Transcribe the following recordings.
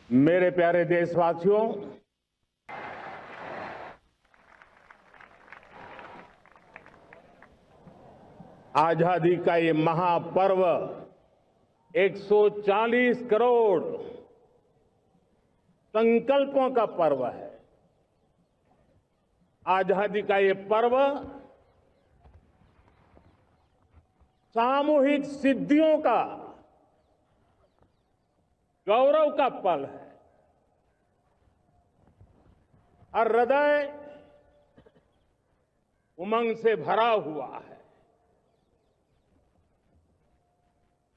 मेरे प्यारे देशवासियों, आजादी का ये महापर्व 140 करोड़ संकल्पों का पर्व है। आजादी का ये पर्व सामूहिक सिद्धियों का गौरव का पल है। हर हृदय उमंग से भरा हुआ है।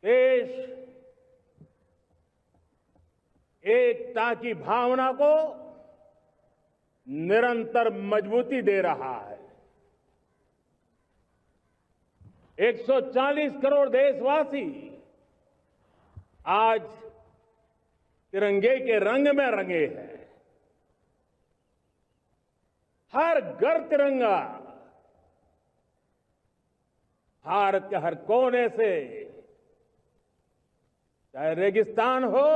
देश एकता की भावना को निरंतर मजबूती दे रहा है। 140 करोड़ देशवासी आज तिरंगे के रंग में रंगे हैं। हर घर तिरंगा, भारत के हर कोने से, चाहे रेगिस्तान हो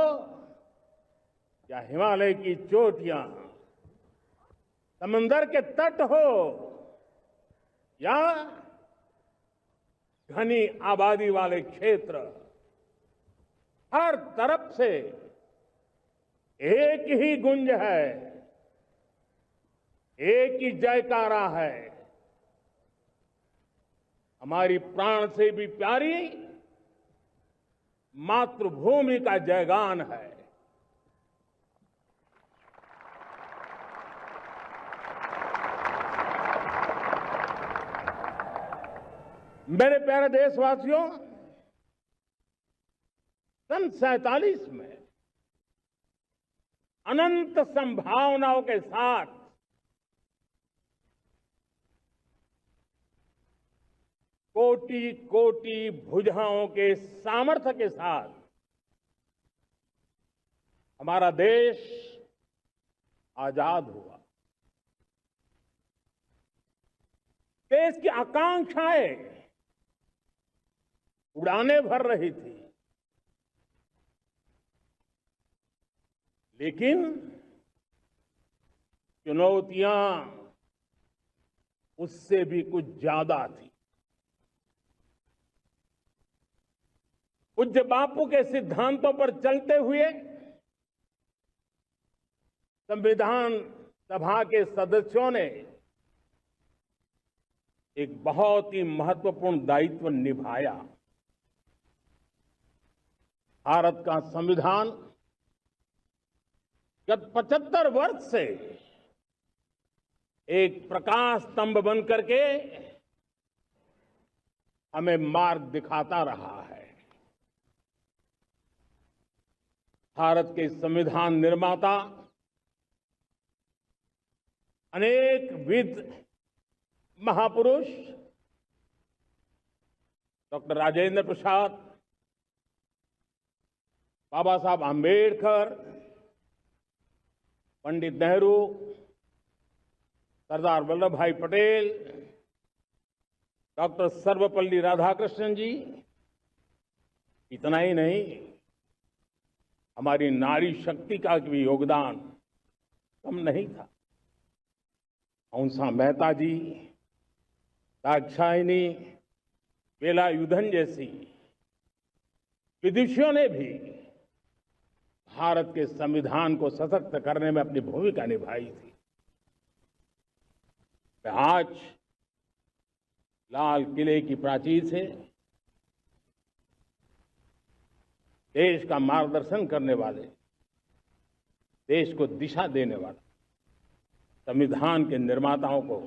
या हिमालय की चोटियां, समंदर के तट हो या घनी आबादी वाले क्षेत्र, हर तरफ से एक ही गुंज है, एक ही जयकारा है। हमारी प्राण से भी प्यारी मातृभूमि का जयगान है। मेरे प्यारे देशवासियों, सन 47 में अनंत संभावनाओं के साथ कोटि कोटि भुजाओं के सामर्थ्य के साथ हमारा देश आजाद हुआ। देश की आकांक्षाएं उड़ाने भर रही थी, लेकिन चुनौतियां उससे भी कुछ ज्यादा थी। पूज्य बापू के सिद्धांतों पर चलते हुए संविधान सभा के सदस्यों ने एक बहुत ही महत्वपूर्ण दायित्व निभाया। भारत का संविधान गत 75 वर्ष से एक प्रकाश स्तंभ बन करके हमें मार्ग दिखाता रहा है। भारत के संविधान निर्माता अनेक विद महापुरुष डॉक्टर राजेंद्र प्रसाद, बाबा साहब आंबेडकर, पंडित नेहरू, सरदार वल्लभ भाई पटेल, डॉक्टर सर्वपल्ली राधाकृष्णन जी, इतना ही नहीं, हमारी नारी शक्ति का भी योगदान कम नहीं था। हंसा मेहता जी, दाक्षायणी, वेलायुधन जैसी विदुषियों ने भी भारत के संविधान को सशक्त करने में अपनी भूमिका निभाई थी। आज लाल किले की प्राचीर से देश का मार्गदर्शन करने वाले, देश को दिशा देने वाले संविधान के निर्माताओं को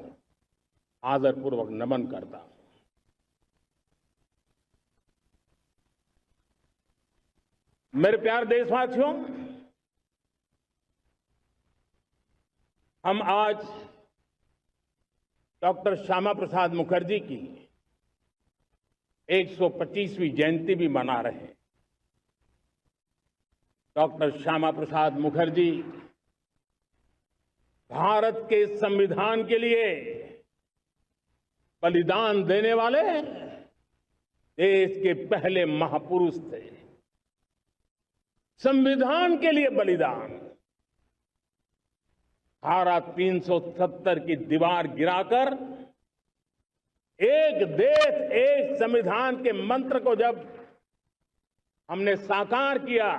आदरपूर्वक नमन करता हूं। मेरे प्यारे देशवासियों, हम आज डॉक्टर श्यामा प्रसाद मुखर्जी की 125वीं जयंती भी मना रहे हैं। डॉक्टर श्यामा प्रसाद मुखर्जी भारत के संविधान के लिए बलिदान देने वाले देश के पहले महापुरुष थे। संविधान के लिए बलिदान, धारा 370 की दीवार गिराकर एक देश एक संविधान के मंत्र को जब हमने साकार किया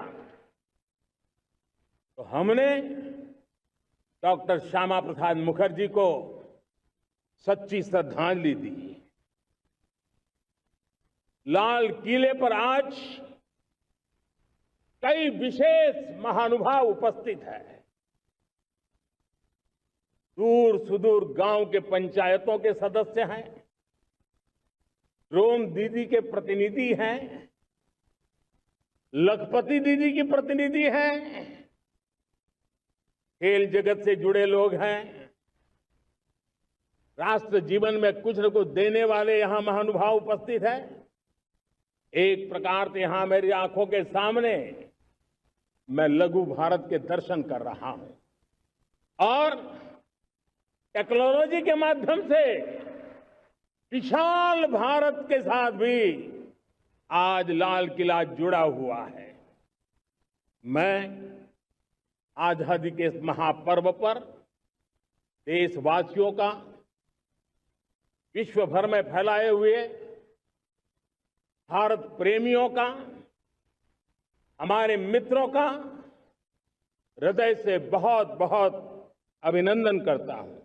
तो हमने डॉक्टर श्यामा प्रसाद मुखर्जी को सच्ची श्रद्धांजलि दी। लाल किले पर आज कई विशेष महानुभाव उपस्थित हैं। दूर सुदूर गांव के पंचायतों के सदस्य हैं, ड्रोन दीदी के प्रतिनिधि हैं, लखपति दीदी की प्रतिनिधि हैं, खेल जगत से जुड़े लोग हैं, राष्ट्र जीवन में कुछ न कुछ देने वाले यहां महानुभाव उपस्थित हैं। एक प्रकार से यहां मेरी आंखों के सामने मैं लघु भारत के दर्शन कर रहा हूं और टेक्नोलॉजी के माध्यम से विशाल भारत के साथ भी आज लाल किला जुड़ा हुआ है। मैं आजादी के इस महापर्व पर देशवासियों का, विश्व भर में फैलाए हुए भारत प्रेमियों का, हमारे मित्रों का हृदय से बहुत बहुत अभिनंदन करता हूं।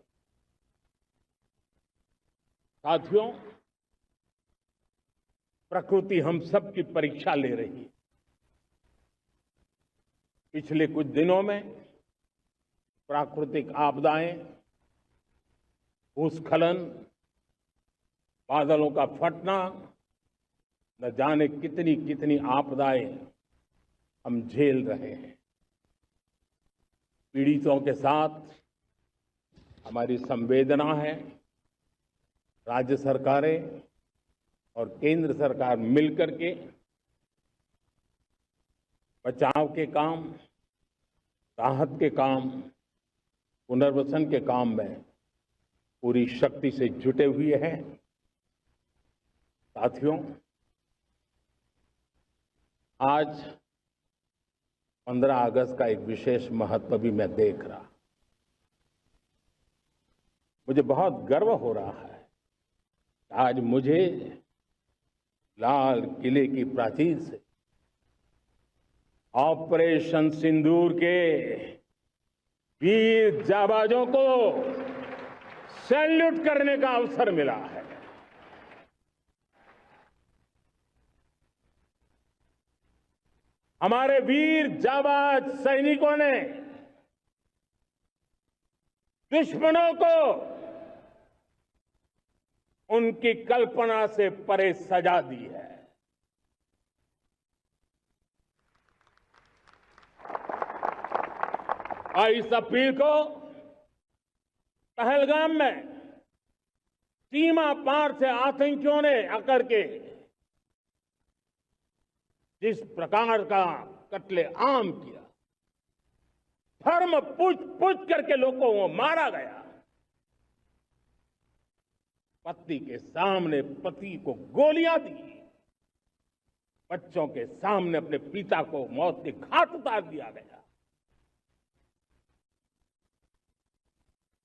साथियों, प्रकृति हम सब की परीक्षा ले रही है। पिछले कुछ दिनों में प्राकृतिक आपदाएं, भूस्खलन, बादलों का फटना, न जाने कितनी कितनी आपदाएं हम झेल रहे हैं। पीड़ितों के साथ हमारी संवेदना है। राज्य सरकारें और केंद्र सरकार मिलकर के बचाव के काम, राहत के काम, पुनर्वसन के काम में पूरी शक्ति से जुटे हुए हैं। साथियों, आज 15 अगस्त का एक विशेष महत्व भी मैं देख रहा। मुझे बहुत गर्व हो रहा है। आज मुझे लाल किले की प्राचीर से ऑपरेशन सिंदूर के वीर जाबाजों को सैल्यूट करने का अवसर मिला है। हमारे वीर जाबाज सैनिकों ने दुश्मनों को उनकी कल्पना से परे सजा दी है। और इस अपील को पहलगाम में सीमा पार से आतंकियों ने आकर के जिस प्रकार का कत्ले आम किया, धर्म पूछ करके लोगों को मारा गया। पत्नी के सामने पति को गोलियां दी, बच्चों के सामने अपने पिता को मौत के घाट उतार दिया गया।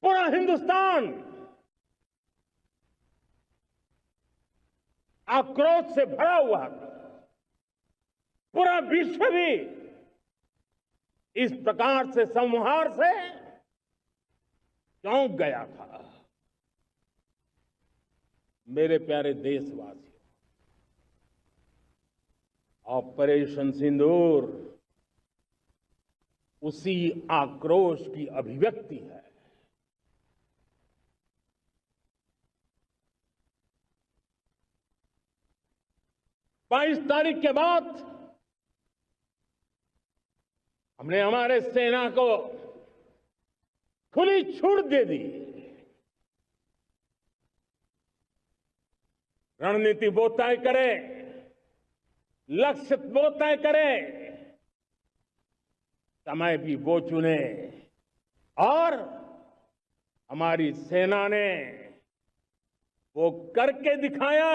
पूरा हिंदुस्तान आक्रोश से भरा हुआ था। पूरा विश्व भी इस प्रकार से संहार से चौंक गया था। मेरे प्यारे देशवासियों, ऑपरेशन सिंदूर उसी आक्रोश की अभिव्यक्ति है। 22 तारीख के बाद हमने हमारे सेना को खुली छूट दे दी। रणनीति वो तय करे, लक्ष्य वो तय करे, समय भी वो चुने। और हमारी सेना ने वो करके दिखाया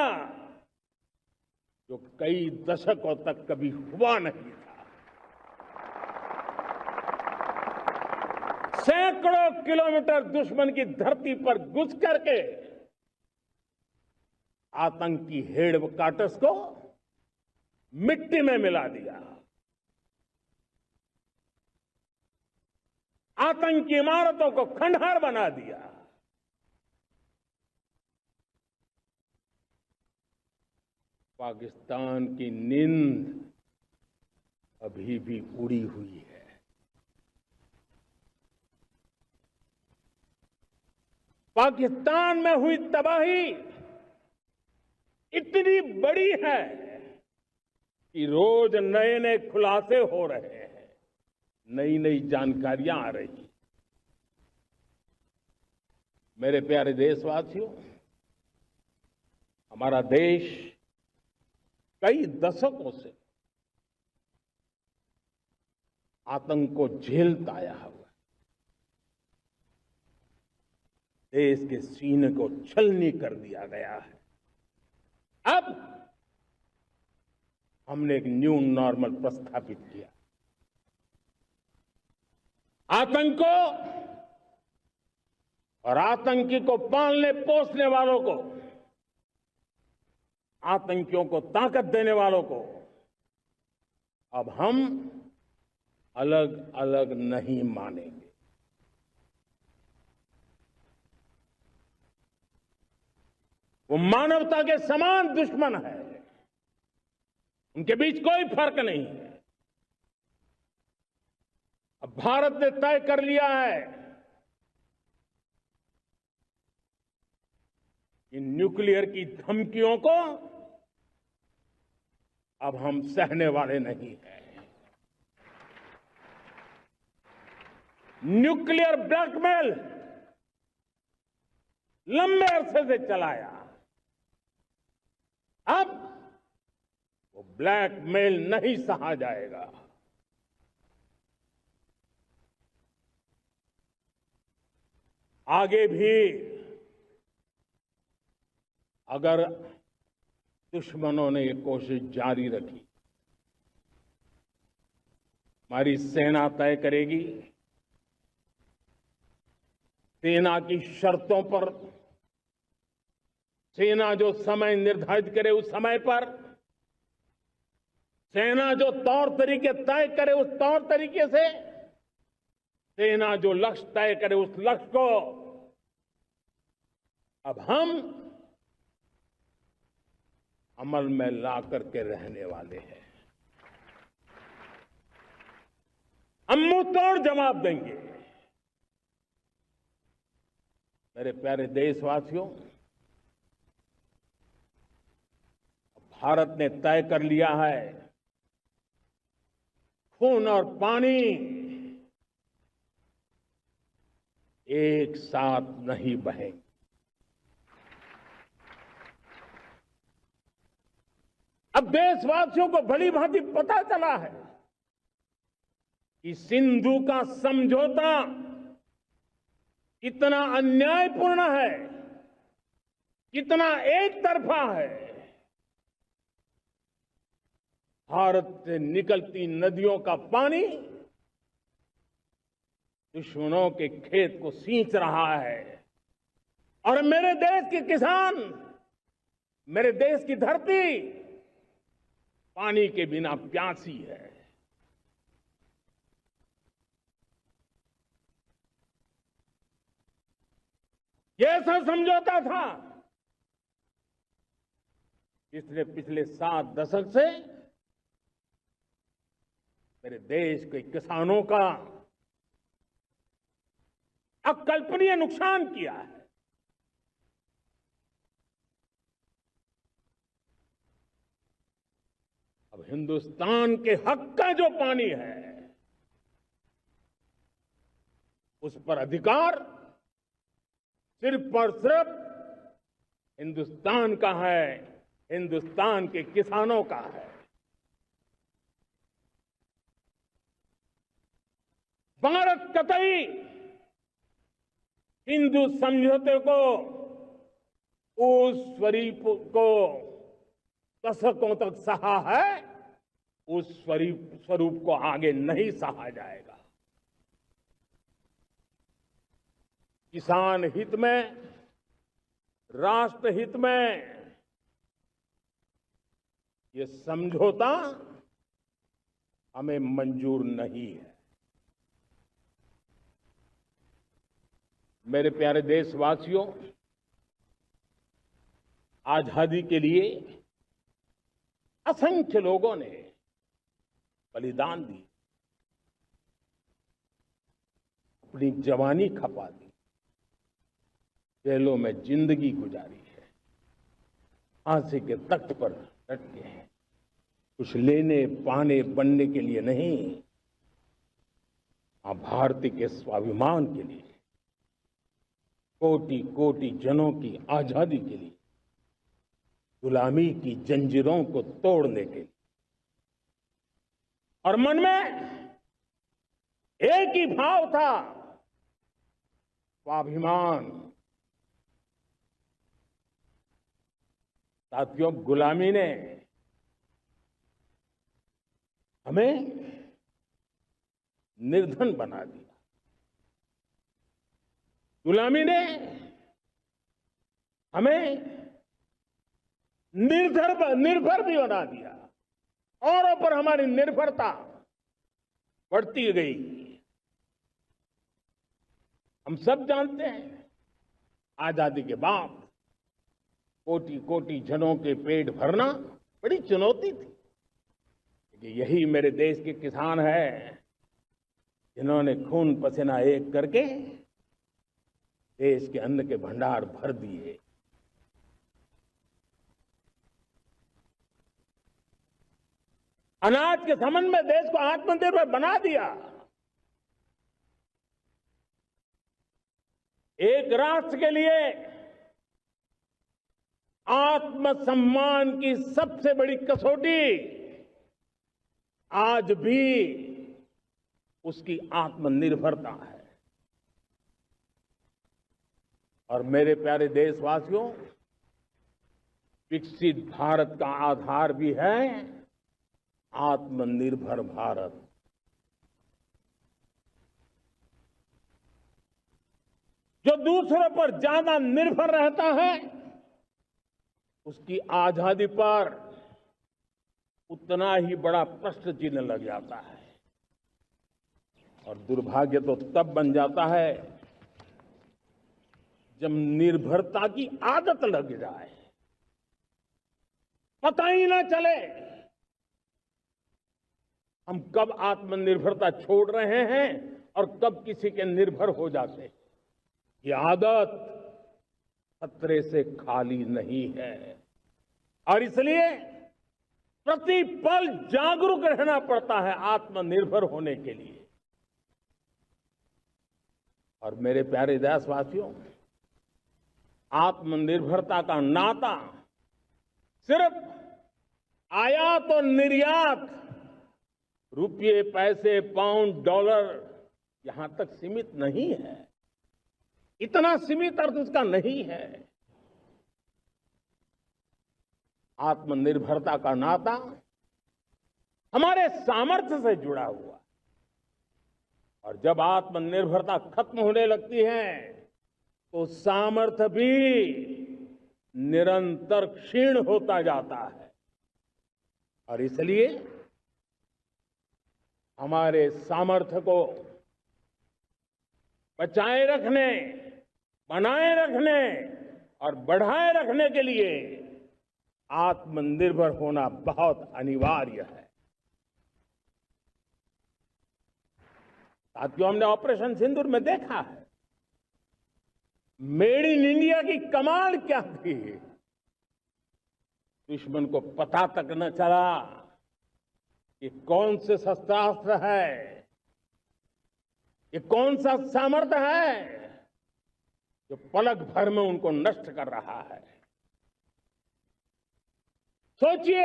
जो कई दशकों तक कभी हुआ नहीं था। सैकड़ों किलोमीटर दुश्मन की धरती पर घुस करके आतंकी हेडक्वार्टर्स को मिट्टी में मिला दिया, आतंकी इमारतों को खंडहर बना दिया। पाकिस्तान की नींद अभी भी उड़ी हुई है। पाकिस्तान में हुई तबाही इतनी बड़ी है कि रोज नए नए खुलासे हो रहे हैं, नई नई जानकारियां आ रही। मेरे प्यारे देशवासियों, हमारा देश कई दशकों से आतंक को झेलता आया हुआ है। देश के सीने को छलनी कर दिया गया है। अब हमने एक न्यू नॉर्मल प्रस्थापित किया। आतंक को और आतंकी को पालने पोसने वालों को, आतंकियों को ताकत देने वालों को अब हम अलग अलग नहीं मानेंगे। वो मानवता के समान दुश्मन है, उनके बीच कोई फर्क नहीं है। अब भारत ने तय कर लिया है कि न्यूक्लियर की धमकियों को अब हम सहने वाले नहीं हैं। न्यूक्लियर ब्लैकमेल लंबे अरसे से चलाया, अब वो ब्लैकमेल नहीं सहा जाएगा। आगे भी अगर दुश्मनों ने ये कोशिश जारी रखी, हमारी सेना तय करेगी, सेना की शर्तों पर, सेना जो समय निर्धारित करे उस समय पर, सेना जो तौर तरीके तय करे उस तौर तरीके से, सेना जो लक्ष्य तय करे उस लक्ष्य को अब हम अमल में ला करके रहने वाले हैं। हम मुंह तोड़ जवाब देंगे। मेरे प्यारे देशवासियों, भारत ने तय कर लिया है, खून और पानी एक साथ नहीं बहेंगे। अब देशवासियों को भली भांति पता चला है कि सिंधु का समझौता कितना अन्यायपूर्ण है, कितना एक तरफा है। भारत से निकलती नदियों का पानी दुश्मनों के खेत को सींच रहा है और मेरे देश के किसान, मेरे देश की धरती पानी के बिना प्यासी है। ये ऐसा समझौता था इसलिए पिछले 7 दशक से मेरे देश के किसानों का अकल्पनीय नुकसान किया है। अब हिंदुस्तान के हक का जो पानी है उस पर अधिकार सिर्फ और सिर्फ हिंदुस्तान का है, हिंदुस्तान के किसानों का है। भारत कतई हिंदू समझौते को, उस स्वरूप को दशकों तक सहा है, उस स्वरूप को आगे नहीं सहा जाएगा। किसान हित में, राष्ट्र हित में ये समझौता हमें मंजूर नहीं है। मेरे प्यारे देशवासियों, आजादी के लिए असंख्य लोगों ने बलिदान दी, अपनी जवानी खपा दी, जेलों में जिंदगी गुजारी है, फांसी के तख्त पर लटके हैं, कुछ लेने पाने बनने के लिए नहीं, मां भारती के स्वाभिमान के लिए, कोटि कोटि जनों की आजादी के लिए, गुलामी की जंजीरों को तोड़ने के लिए। और मन में एक ही भाव था, स्वाभिमान। साथियों, गुलामी ने हमें निर्धन बना दिया, गुलामी ने हमें निर्भर भी बना दिया, औरों पर हमारी निर्भरता बढ़ती गई। हम सब जानते हैं, आजादी के बाद कोटि कोटि जनों के पेट भरना बड़ी चुनौती थी। यही मेरे देश के किसान हैं जिन्होंने खून पसीना एक करके देश के अन्न के भंडार भर दिए। अनाज के संबंध में देश को आत्मनिर्भर बना दिया। एक राष्ट्र के लिए आत्मसम्मान की सबसे बड़ी कसौटी आज भी उसकी आत्मनिर्भरता है। और मेरे प्यारे देशवासियों, विकसित भारत का आधार भी है आत्मनिर्भर भारत। जो दूसरों पर ज्यादा निर्भर रहता है, उसकी आजादी पर उतना ही बड़ा प्रश्न चिन्ह लग जाता है। और दुर्भाग्य तो तब बन जाता है जब निर्भरता की आदत लग जाए, पता ही ना चले हम कब आत्मनिर्भरता छोड़ रहे हैं और कब किसी के निर्भर हो जाते हैं। ये आदत खतरे से खाली नहीं है और इसलिए प्रति पल जागरूक रहना पड़ता है आत्मनिर्भर होने के लिए। और मेरे प्यारे देशवासियों, आत्मनिर्भरता का नाता सिर्फ आयात और निर्यात, रुपये, पैसे, पाउंड, डॉलर यहां तक सीमित नहीं है। इतना सीमित अर्थ उसका नहीं है। आत्मनिर्भरता का नाता हमारे सामर्थ्य से जुड़ा हुआ। और जब आत्मनिर्भरता खत्म होने लगती है तो सामर्थ्य भी निरंतर क्षीण होता जाता है। और इसलिए हमारे सामर्थ्य को बचाए रखने, बनाए रखने और बढ़ाए रखने के लिए आत्मनिर्भर होना बहुत अनिवार्य है। साथियों, हमने ऑपरेशन सिंदूर में देखा है मेड इन इंडिया की कमाल क्या थी। दुश्मन को पता तक न चला कि कौन से शस्त्रास्त्र है, ये कौन सा सामर्थ्य है जो पलक भर में उनको नष्ट कर रहा है। सोचिए,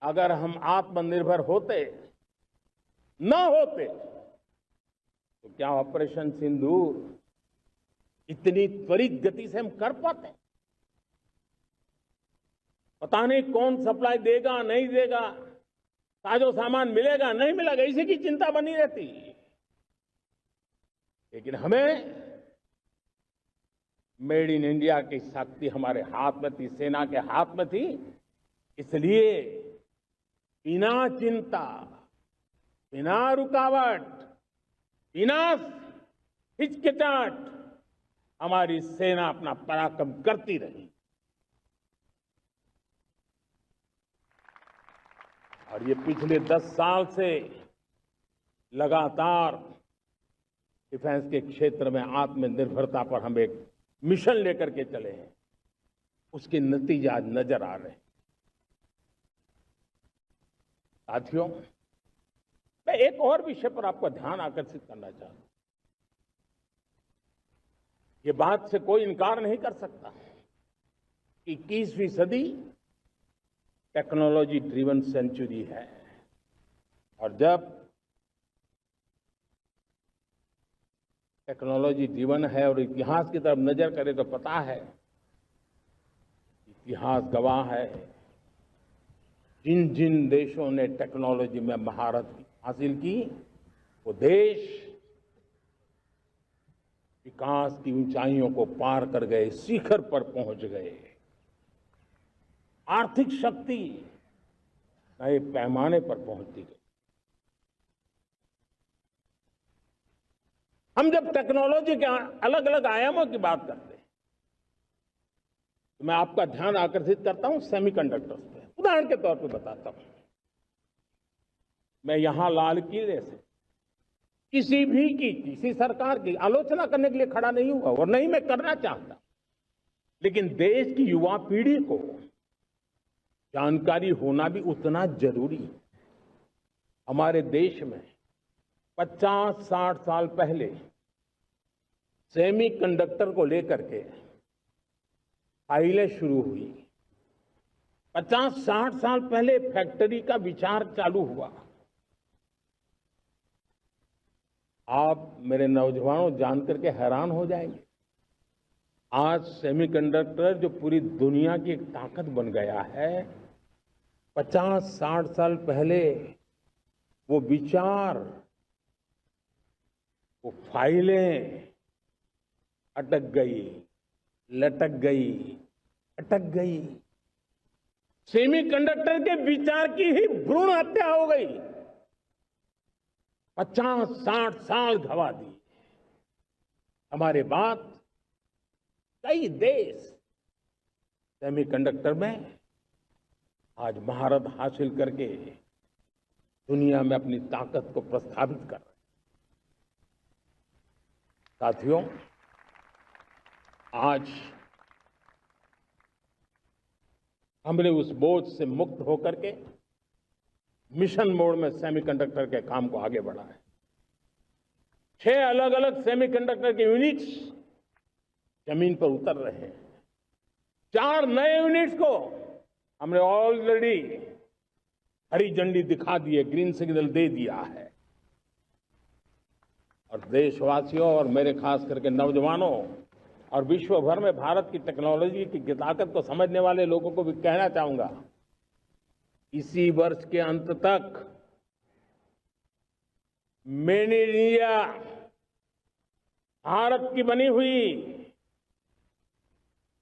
अगर हम आत्मनिर्भर होते न होते तो क्या ऑपरेशन सिंदूर इतनी त्वरित गति से हम कर पाते? पता नहीं कौन सप्लाई देगा नहीं देगा, साजो सामान मिलेगा नहीं मिलेगा, इसी की चिंता बनी रहती। लेकिन हमें मेड इन इंडिया की शक्ति हमारे हाथ में थी, सेना के हाथ में थी। इसलिए बिना चिंता, बिना रुकावट, बिना हिचकिचाहट हमारी सेना अपना पराक्रम करती रही। और ये पिछले 10 साल से लगातार डिफेंस के क्षेत्र में आत्मनिर्भरता पर हम एक मिशन लेकर के चले हैं, उसके नतीजे आज नजर आ रहे हैं। साथियों, मैं एक और विषय पर आपका ध्यान आकर्षित करना चाहता हूं। ये बात से कोई इनकार नहीं कर सकता कि 21वीं सदी टेक्नोलॉजी ड्रिवन सेंचुरी है। और जब टेक्नोलॉजी ड्रिवन है और इतिहास की तरफ नजर करें तो पता है, इतिहास गवाह है, जिन जिन देशों ने टेक्नोलॉजी में महारत हासिल की, वो देश विकास की ऊंचाइयों को पार कर गए, शिखर पर पहुंच गए। आर्थिक शक्ति नए पैमाने पर पहुंचती गई। हम जब टेक्नोलॉजी के अलग अलग आयामों की बात करते हैं तो मैं आपका ध्यान आकर्षित करता हूं सेमीकंडक्टर्स पे। उदाहरण के तौर पे बताता हूं, मैं यहां लाल किले से किसी सरकार की आलोचना करने के लिए खड़ा नहीं हुआ और नहीं मैं करना चाहता, लेकिन देश की युवा पीढ़ी को जानकारी होना भी उतना जरूरी है। हमारे देश में 50-60 साल पहले सेमीकंडक्टर को लेकर के फाइलें शुरू हुई। 50-60 साल पहले फैक्ट्री का विचार चालू हुआ। आप मेरे नौजवानों जानकर के हैरान हो जाएंगे, आज सेमीकंडक्टर जो पूरी दुनिया की एक ताकत बन गया है, 50-60 साल पहले वो विचार, वो फाइलें अटक गई, लटक गई, अटक गई। सेमीकंडक्टर के विचार की ही भ्रूण हत्या हो गई। 50-60 साल गवा दी। हमारे बाद कई देश सेमीकंडक्टर में आज महारत हासिल करके दुनिया में अपनी ताकत को प्रस्थापित कर रहे हैं। साथियों, आज हमने उस बोझ से मुक्त होकर के मिशन मोड में सेमीकंडक्टर के काम को आगे बढ़ा है। 6 अलग अलग सेमीकंडक्टर के यूनिट्स जमीन पर उतर रहे हैं। 4 नए यूनिट्स को हमने ऑलरेडी हरी झंडी दिखा दी है, ग्रीन सिग्नल दे दिया है। और देशवासियों और मेरे खास करके नौजवानों और विश्व भर में भारत की टेक्नोलॉजी की ताकत को समझने वाले लोगों को भी कहना चाहूंगा, इसी वर्ष के अंत तक मेड इन इंडिया, भारत की बनी हुई,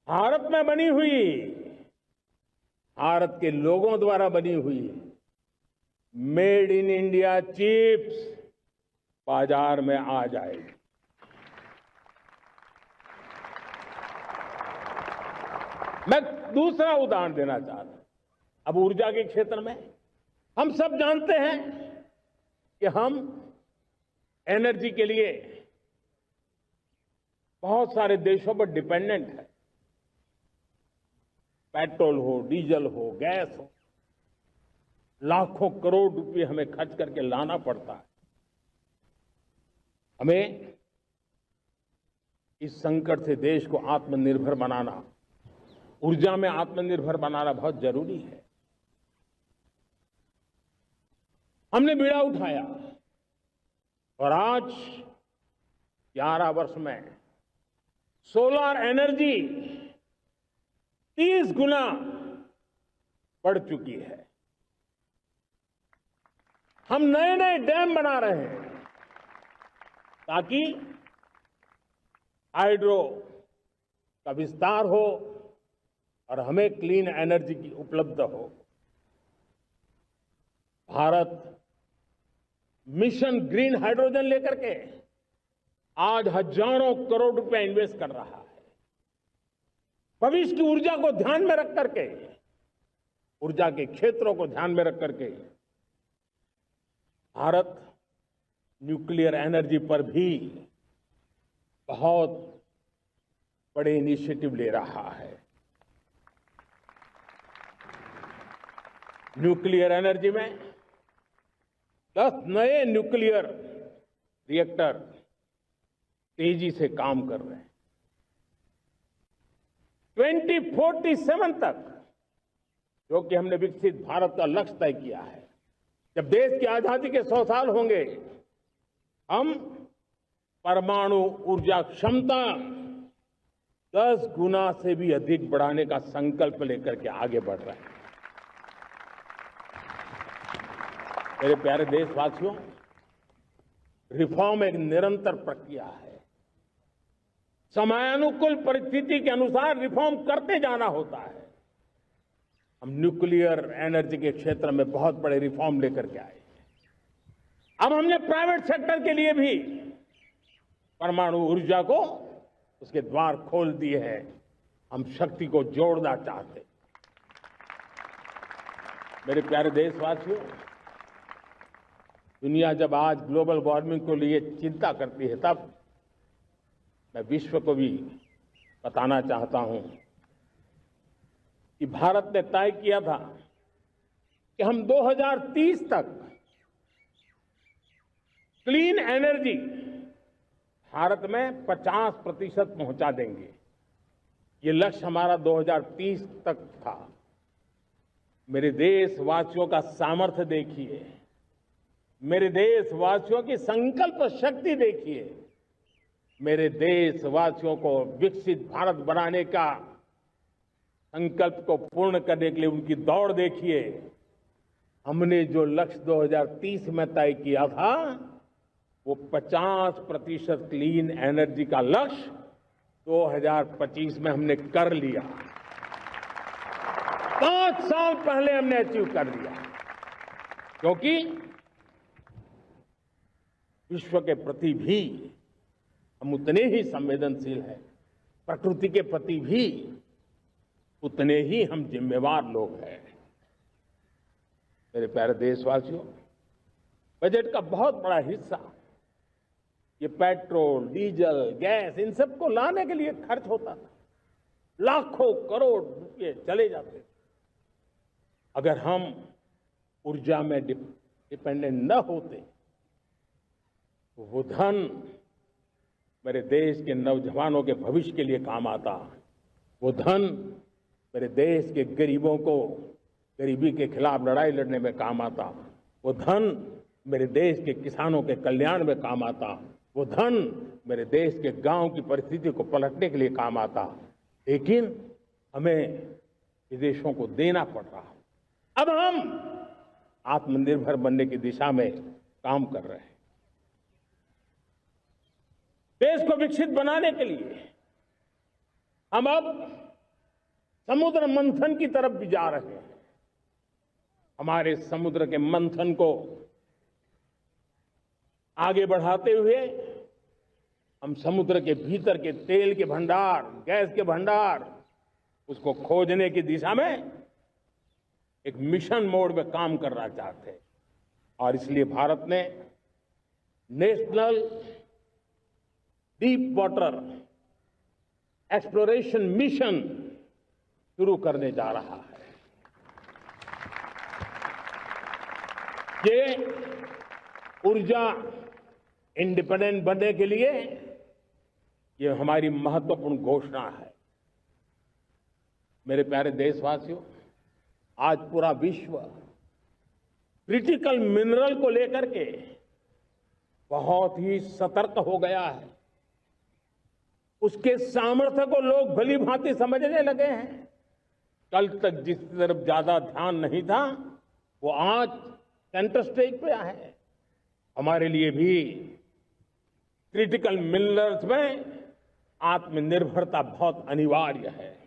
भारत में बनी हुई, भारत के लोगों द्वारा बनी हुई मेड इन इंडिया चिप्स बाजार में आ जाएगी। मैं दूसरा उदाहरण देना चाहता हूं। अब ऊर्जा के क्षेत्र में हम सब जानते हैं कि हम एनर्जी के लिए बहुत सारे देशों पर डिपेंडेंट है। पेट्रोल हो, डीजल हो, गैस हो, लाखों करोड़ रुपए हमें खर्च करके लाना पड़ता है। हमें इस संकट से देश को आत्मनिर्भर बनाना, ऊर्जा में आत्मनिर्भर बनाना बहुत जरूरी है। हमने बीड़ा उठाया और आज 11 वर्ष में सोलर एनर्जी 30 गुना बढ़ चुकी है। हम नए नए डैम बना रहे हैं ताकि हाइड्रो का विस्तार हो और हमें क्लीन एनर्जी की उपलब्ध हो। भारत मिशन ग्रीन हाइड्रोजन लेकर के आज हजारों करोड़ रुपए इन्वेस्ट कर रहा है। भविष्य की ऊर्जा को ध्यान में रख करके, ऊर्जा के क्षेत्रों को ध्यान में रख करके भारत न्यूक्लियर एनर्जी पर भी बहुत बड़े इनिशिएटिव ले रहा है। न्यूक्लियर एनर्जी में 10 नए न्यूक्लियर रिएक्टर तेजी से काम कर रहे हैं। 2047 तक, जो कि हमने विकसित भारत का लक्ष्य तय किया है, जब देश की आजादी के 100 साल होंगे, हम परमाणु ऊर्जा क्षमता 10 गुना से भी अधिक बढ़ाने का संकल्प लेकर के आगे बढ़ रहे हैं। मेरे प्यारे देशवासियों, रिफॉर्म एक निरंतर प्रक्रिया है। समयानुकूल परिस्थिति के अनुसार रिफॉर्म करते जाना होता है। हम न्यूक्लियर एनर्जी के क्षेत्र में बहुत बड़े रिफॉर्म लेकर के आए। अब हमने प्राइवेट सेक्टर के लिए भी परमाणु ऊर्जा को उसके द्वार खोल दिए हैं। हम शक्ति को जोड़ना चाहते। मेरे प्यारे देशवासियों, दुनिया जब आज ग्लोबल वार्मिंग को लिए चिंता करती है, तब मैं विश्व को भी बताना चाहता हूं कि भारत ने तय किया था कि हम 2030 तक क्लीन एनर्जी भारत में 50% पहुंचा देंगे। ये लक्ष्य हमारा 2030 तक था। मेरे देशवासियों का सामर्थ्य देखिए, मेरे देशवासियों की संकल्प शक्ति देखिए, मेरे देशवासियों को विकसित भारत बनाने का संकल्प को पूर्ण करने के लिए उनकी दौड़ देखिए। हमने जो लक्ष्य 2030 में तय किया था, वो 50% क्लीन एनर्जी का लक्ष्य 2025 में हमने कर लिया। 5 साल पहले हमने अचीव कर लिया, क्योंकि विश्व के प्रति भी हम उतने ही संवेदनशील हैं, प्रकृति के प्रति भी उतने ही हम जिम्मेवार लोग हैं। मेरे प्यारे देशवासियों, बजट का बहुत बड़ा हिस्सा ये पेट्रोल, डीजल, गैस, इन सब को लाने के लिए खर्च होता था। लाखों करोड़ रुपए चले जाते थे। अगर हम ऊर्जा में डिपेंडेंट न होते, तो वो धन मेरे देश के नौजवानों के भविष्य के लिए काम आता। वो धन मेरे देश के गरीबों को गरीबी के खिलाफ लड़ाई लड़ने में काम आता। वो धन मेरे देश के किसानों के कल्याण में काम आता। वो धन मेरे देश के गांव की परिस्थिति को पलटने के लिए काम आता। लेकिन हमें विदेशों को देना पड़ रहा। अब हम आत्मनिर्भर बनने की दिशा में काम कर रहे हैं। देश को विकसित बनाने के लिए हम अब समुद्र मंथन की तरफ भी जा रहे हैं। हमारे समुद्र के मंथन को आगे बढ़ाते हुए हम समुद्र के भीतर के तेल के भंडार, गैस के भंडार, उसको खोजने की दिशा में एक मिशन मोड में काम करना चाहते हैं। और इसलिए भारत ने national deep water exploration mission शुरू करने जा रहा है। ये ऊर्जा इंडिपेंडेंट बनने के लिए ये हमारी महत्वपूर्ण घोषणा है। मेरे प्यारे देशवासियों, आज पूरा विश्व क्रिटिकल मिनरल को लेकर के बहुत ही सतर्क हो गया है। उसके सामर्थ्य को लोग भली भांति समझने लगे हैं। कल तक जिस तरफ ज्यादा ध्यान नहीं था, वो आज सेंटर स्टेज पे है। हमारे लिए भी क्रिटिकल मिनरल्स में आत्मनिर्भरता बहुत अनिवार्य है।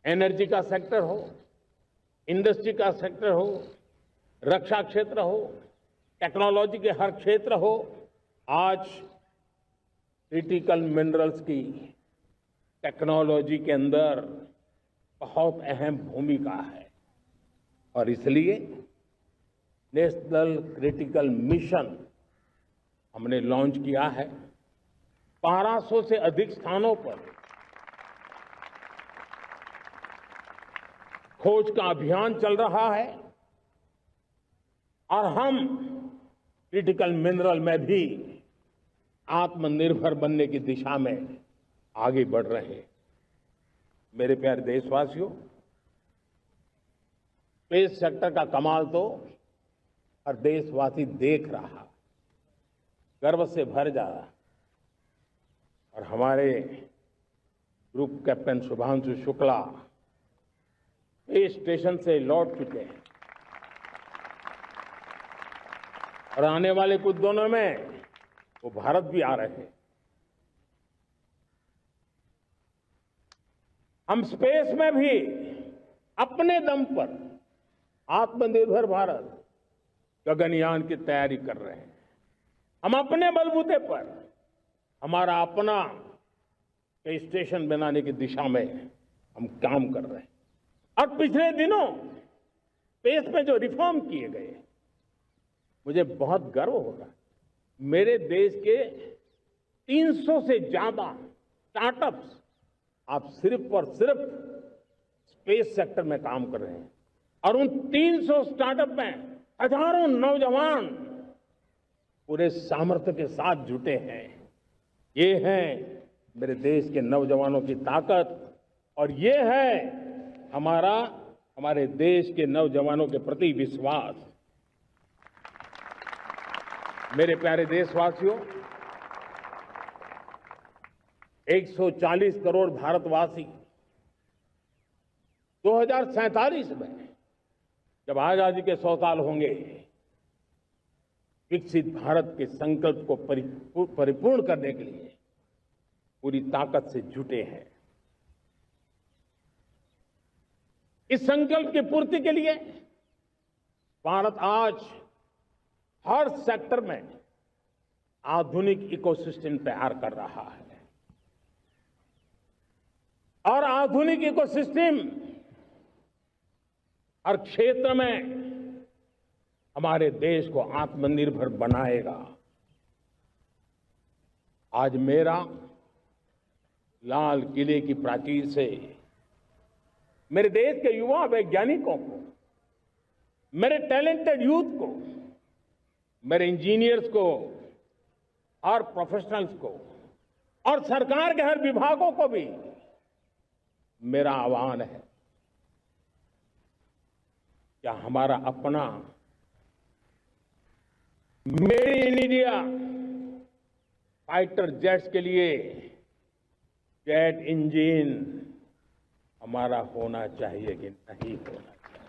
एनर्जी का सेक्टर हो, इंडस्ट्री का सेक्टर हो, रक्षा क्षेत्र हो, टेक्नोलॉजी के हर क्षेत्र हो, आज क्रिटिकल मिनरल्स की टेक्नोलॉजी के अंदर बहुत अहम भूमिका है। और इसलिए नेशनल क्रिटिकल मिशन हमने लॉन्च किया है। 1200 से अधिक स्थानों पर खोज का अभियान चल रहा है और हम क्रिटिकल मिनरल में भी आत्मनिर्भर बनने की दिशा में आगे बढ़ रहे हैं। मेरे प्यारे देशवासियों, स्पेस सेक्टर का कमाल तो हर देशवासी देख रहा, गर्व से भर जा रहा। और हमारे group captain Shubhanshu Shukla space station से लौट चुके हैं और आने वाले कुछ दिनों में वो भारत भी आ रहे हैं। हम स्पेस में भी अपने दम पर आत्मनिर्भर भारत गगनयान की तैयारी कर रहे हैं। हम अपने बलबूते पर हमारा अपना स्टेशन बनाने की दिशा में हम काम कर रहे हैं। और पिछले दिनों स्पेस में जो रिफॉर्म किए गए, मुझे बहुत गर्व हो रहा है। मेरे देश के 300 से ज्यादा स्टार्टअप्स आप सिर्फ और सिर्फ स्पेस सेक्टर में काम कर रहे हैं और उन 300 स्टार्टअप में हजारों नौजवान पूरे सामर्थ्य के साथ जुटे हैं। ये है मेरे देश के नौजवानों की ताकत और ये है हमारे देश के नौजवानों के प्रति विश्वास। मेरे प्यारे देशवासियों, 140 करोड़ भारतवासी 2047 में जब आजादी के 100 साल होंगे, विकसित भारत के संकल्प को परिपूर्ण करने के लिए पूरी ताकत से जुटे हैं। इस संकल्प की पूर्ति के लिए भारत आज हर सेक्टर में आधुनिक इकोसिस्टम तैयार कर रहा है और आधुनिक इकोसिस्टम हर क्षेत्र में हमारे देश को आत्मनिर्भर बनाएगा। आज मेरा लाल किले की प्राचीर से मेरे देश के युवा वैज्ञानिकों को, मेरे टैलेंटेड यूथ को, मेरे इंजीनियर्स को और प्रोफेशनल्स को और सरकार के हर विभागों को भी मेरा आह्वान है, क्या हमारा अपना made in India fighter jets के लिए जेट इंजन हमारा होना चाहिए कि नहीं होना चाहिए?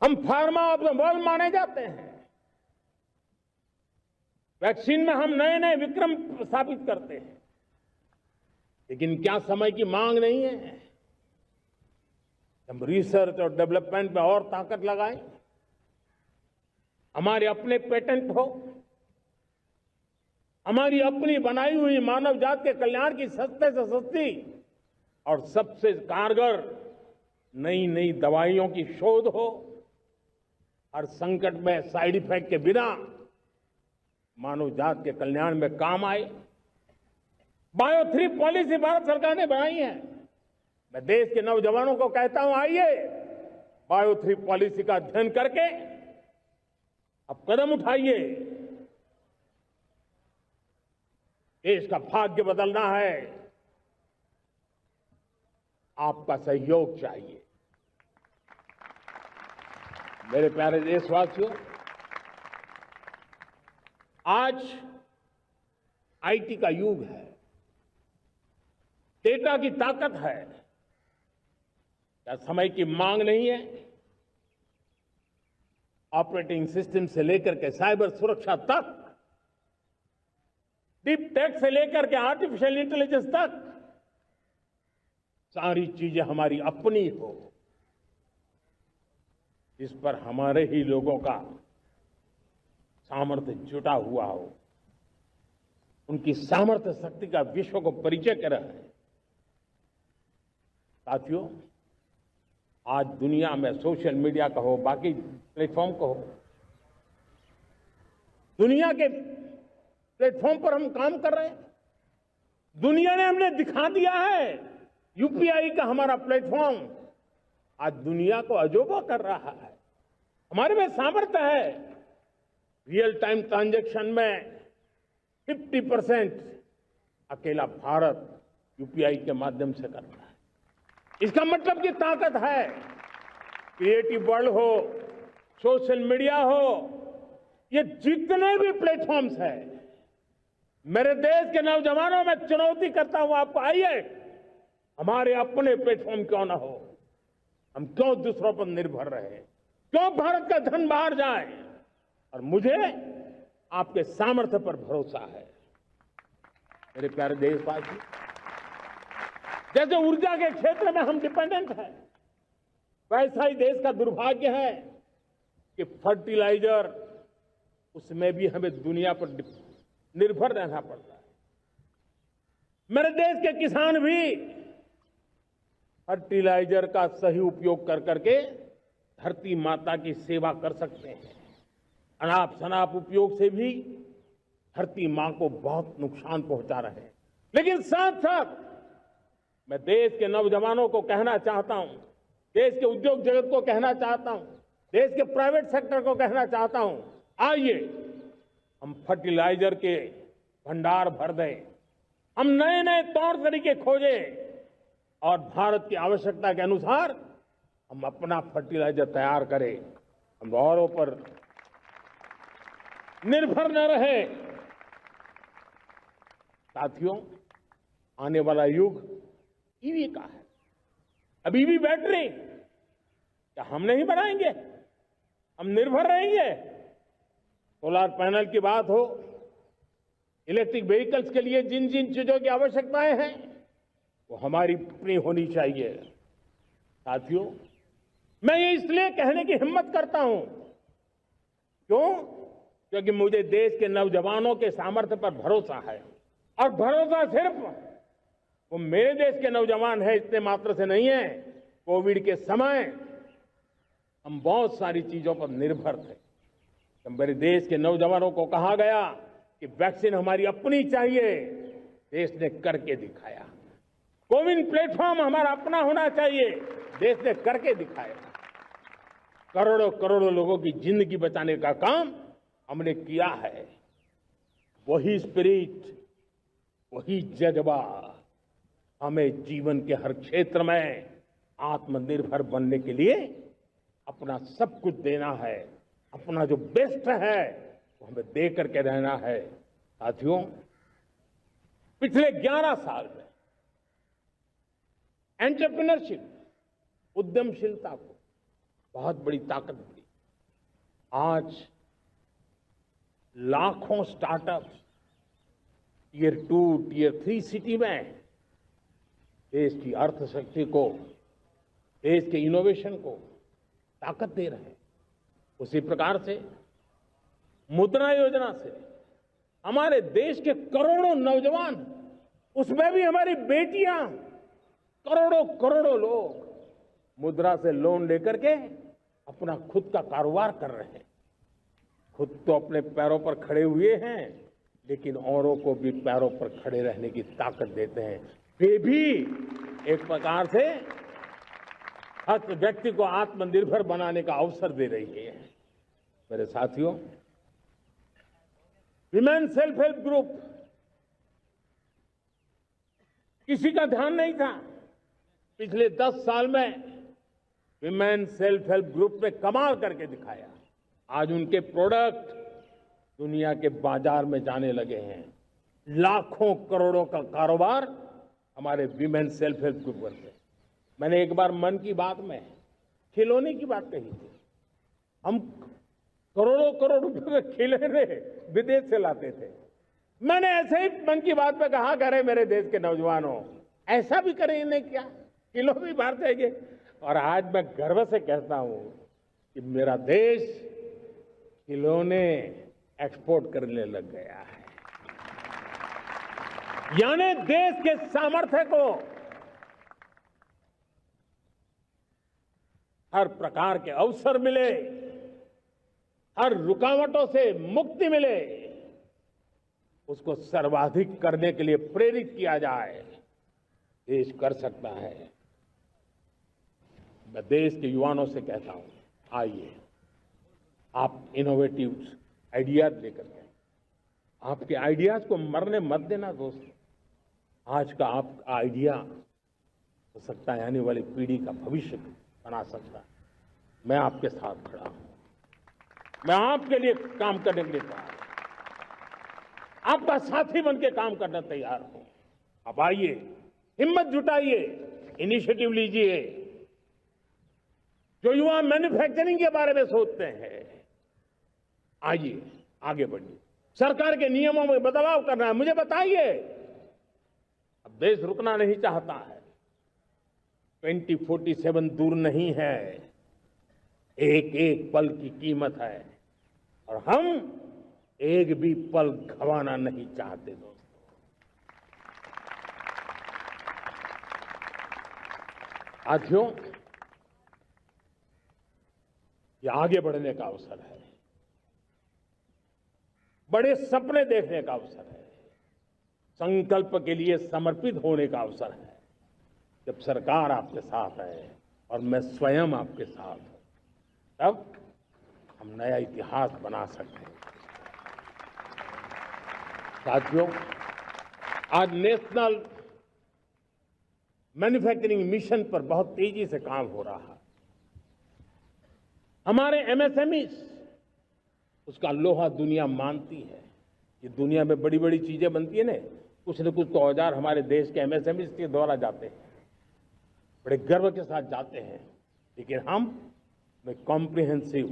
हम फार्मा ऑफ द वर्ल्ड माने जाते हैं। वैक्सीन में हम नए नए विक्रम स्थापित करते हैं, लेकिन क्या समय की मांग नहीं है? हम रिसर्च और डेवलपमेंट में और ताकत लगाएं, हमारे अपने पेटेंट हो, हमारी अपनी बनाई हुई मानव जात के कल्याण की सस्ते से सस्ती और सबसे कारगर नई नई दवाइयों की शोध हो, हर संकट में साइड इफेक्ट के बिना मानव जात के कल्याण में काम आए। बायो 3 पॉलिसी भारत सरकार ने बनाई है। मैं देश के नौजवानों को कहता हूं, आइए बायो 3 पॉलिसी का अध्ययन करके अब कदम उठाइए। देश का भाग्य बदलना है, आपका सहयोग चाहिए। मेरे प्यारे देशवासियों, आज आईटी का युग है, डेटा की ताकत है। क्या समय की मांग नहीं है? ऑपरेटिंग सिस्टम से लेकर के साइबर सुरक्षा तक, डीप टेक से लेकर के आर्टिफिशियल इंटेलिजेंस तक, सारी चीजें हमारी अपनी हो, इस पर हमारे ही लोगों का सामर्थ्य जुटा हुआ हो, उनकी सामर्थ्य शक्ति का विश्व को परिचय कराए। साथियों, आज दुनिया में सोशल मीडिया कहो, बाकी प्लेटफॉर्म कहो, दुनिया के प्लेटफॉर्म पर हम काम कर रहे हैं। दुनिया ने हमने दिखा दिया है, यूपीआई का हमारा प्लेटफॉर्म आज दुनिया को अजोबा कर रहा है। हमारे में सामर्थ्य है। रियल टाइम ट्रांजैक्शन में 50% अकेला भारत यूपीआई के माध्यम से कर रहा है। इसका मतलब की ताकत है। क्रिएटिव वर्ल्ड हो, सोशल मीडिया हो, ये जितने भी प्लेटफॉर्म्स हैं, मेरे देश के नौजवानों में चुनौती करता हूं आपको, आइए हमारे अपने प्लेटफॉर्म क्यों ना हो, हम क्यों दूसरों पर निर्भर रहे, क्यों भारत का धन बाहर जाए। और मुझे आपके सामर्थ्य पर भरोसा है। मेरे प्यारे देशवासी, जैसे ऊर्जा के क्षेत्र में हम डिपेंडेंट हैं, वैसा ही देश का दुर्भाग्य है कि फर्टिलाइजर, उसमें भी हमें दुनिया पर निर्भर रहना पड़ता है। मेरे देश के किसान भी फर्टिलाइजर का सही उपयोग कर करके धरती माता की सेवा कर सकते हैं। अनाप शनाप उपयोग से भी धरती मां को बहुत नुकसान पहुंचा रहे हैं। लेकिन साथ साथ मैं देश के नौजवानों को कहना चाहता हूं, देश के उद्योग जगत को कहना चाहता हूं, देश के प्राइवेट सेक्टर को कहना चाहता हूं, आइए हम फर्टिलाइजर के भंडार भर दें, हम नए नए तौर तरीके खोजें और भारत की आवश्यकता के अनुसार हम अपना फर्टिलाइजर तैयार करें। हम औरों पर निर्भर न रहे। साथियों, आने वाला युग ईवी का है। अब ईवी बैटरी क्या हम नहीं बनाएंगे? हम निर्भर रहेंगे? सोलर पैनल की बात हो, इलेक्ट्रिक व्हीकल्स के लिए जिन जिन चीजों की आवश्यकताएं हैं, वो हमारी अपनी होनी चाहिए। साथियों, मैं ये इसलिए कहने की हिम्मत करता हूं, क्यों? क्योंकि मुझे देश के नौजवानों के सामर्थ्य पर भरोसा है। और भरोसा सिर्फ वो मेरे देश के नौजवान हैं इतने मात्र से नहीं है। कोविड के समय हम बहुत सारी चीजों पर निर्भर थे। तो मेरे देश के नौजवानों को कहा गया कि वैक्सीन हमारी अपनी चाहिए, देश ने करके दिखाया। कोविन प्लेटफॉर्म हमारा अपना होना चाहिए, देश ने करके दिखाया। करोड़ों करोड़ों लोगों की जिंदगी बचाने का काम हमने किया है। वही स्पिरिट, वही जज्बा हमें जीवन के हर क्षेत्र में आत्मनिर्भर बनने के लिए अपना सब कुछ देना है। अपना जो बेस्ट है वो हमें दे करके रहना है। साथियों, पिछले 11 साल में एंटरप्रेन्योरशिप, उद्यमशीलता को बहुत बड़ी ताकत मिली। आज लाखों स्टार्टअप्स टियर 2, टियर 3 सिटी में देश की अर्थशक्ति को, देश के इनोवेशन को ताकत दे रहे हैं। उसी प्रकार से मुद्रा योजना से हमारे देश के करोड़ों नौजवान, उसमें भी हमारी बेटियां, करोड़ों करोड़ों लोग मुद्रा से लोन लेकर के अपना खुद का कारोबार कर रहे हैं। खुद तो अपने पैरों पर खड़े हुए हैं, लेकिन औरों को भी पैरों पर खड़े रहने की ताकत देते हैं। वे भी एक प्रकार से हर व्यक्ति को आत्मनिर्भर बनाने का अवसर दे रही है। मेरे साथियों, विमेन सेल्फ हेल्प ग्रुप किसी का ध्यान नहीं था। पिछले 10 साल में विमेन सेल्फ हेल्प ग्रुप ने कमाल करके दिखाया। आज उनके प्रोडक्ट दुनिया के बाजार में जाने लगे हैं। लाखों करोड़ों का कारोबार हमारे विमेन सेल्फ हेल्प ग्रुप करते हैं। मैंने एक बार मन की बात में खिलौने की बात कही थी। हम करोड़ों करोड़ रुपए के खिलौने विदेश से लाते थे। मैंने ऐसे ही मन की बात पे कहा, करे मेरे देश के नौजवानों, ऐसा भी करेंगे क्या, किलो भी बाहर जाएंगे। और आज मैं गर्व से कहता हूं कि मेरा देश खिलौने एक्सपोर्ट करने लग गया है। यानी देश के सामर्थ्य को हर प्रकार के अवसर मिले, हर रुकावटों से मुक्ति मिले, उसको सर्वाधिक करने के लिए प्रेरित किया जाए। देश कर सकता है। मैं देश के युवाओं से कहता हूं, आइए आप इनोवेटिव आइडियाज लेकर के, आपके आइडियाज को मरने मत देना दोस्तों। आज का आपका आइडिया हो सकता है आने वाली पीढ़ी का भविष्य बना सकता है। मैं आपके साथ खड़ा हूं, मैं आपके लिए काम करने के लिए तैयार हूं, आपका साथी बन के काम करने तैयार हूं। अब आइए, हिम्मत जुटाइए, इनिशिएटिव लीजिए। जो युवा मैन्युफैक्चरिंग के बारे में सोचते हैं, आइए आगे बढ़िए। सरकार के नियमों में बदलाव करना है, मुझे बताइए। अब देश रुकना नहीं चाहता है। 2047 दूर नहीं है, एक एक पल की कीमत है और हम एक भी पल गंवाना नहीं चाहते दोस्तों। साथियों, ये आगे बढ़ने का अवसर है, बड़े सपने देखने का अवसर है, संकल्प के लिए समर्पित होने का अवसर है। जब सरकार आपके साथ है और मैं स्वयं आपके साथ हूं, तब हम नया इतिहास बना सकते हैं। साथियों, आज नेशनल मैन्युफैक्चरिंग मिशन पर बहुत तेजी से काम हो रहा है। हमारे एमएसएमई उसका लोहा दुनिया मानती है। ये दुनिया में बड़ी बड़ी चीजें बनती है ना, कुछ न कुछ तो औजार हमारे देश के एमएसएमई के द्वारा जाते हैं, बड़े गर्व के साथ जाते हैं। लेकिन हम कॉम्प्रिहेंसिव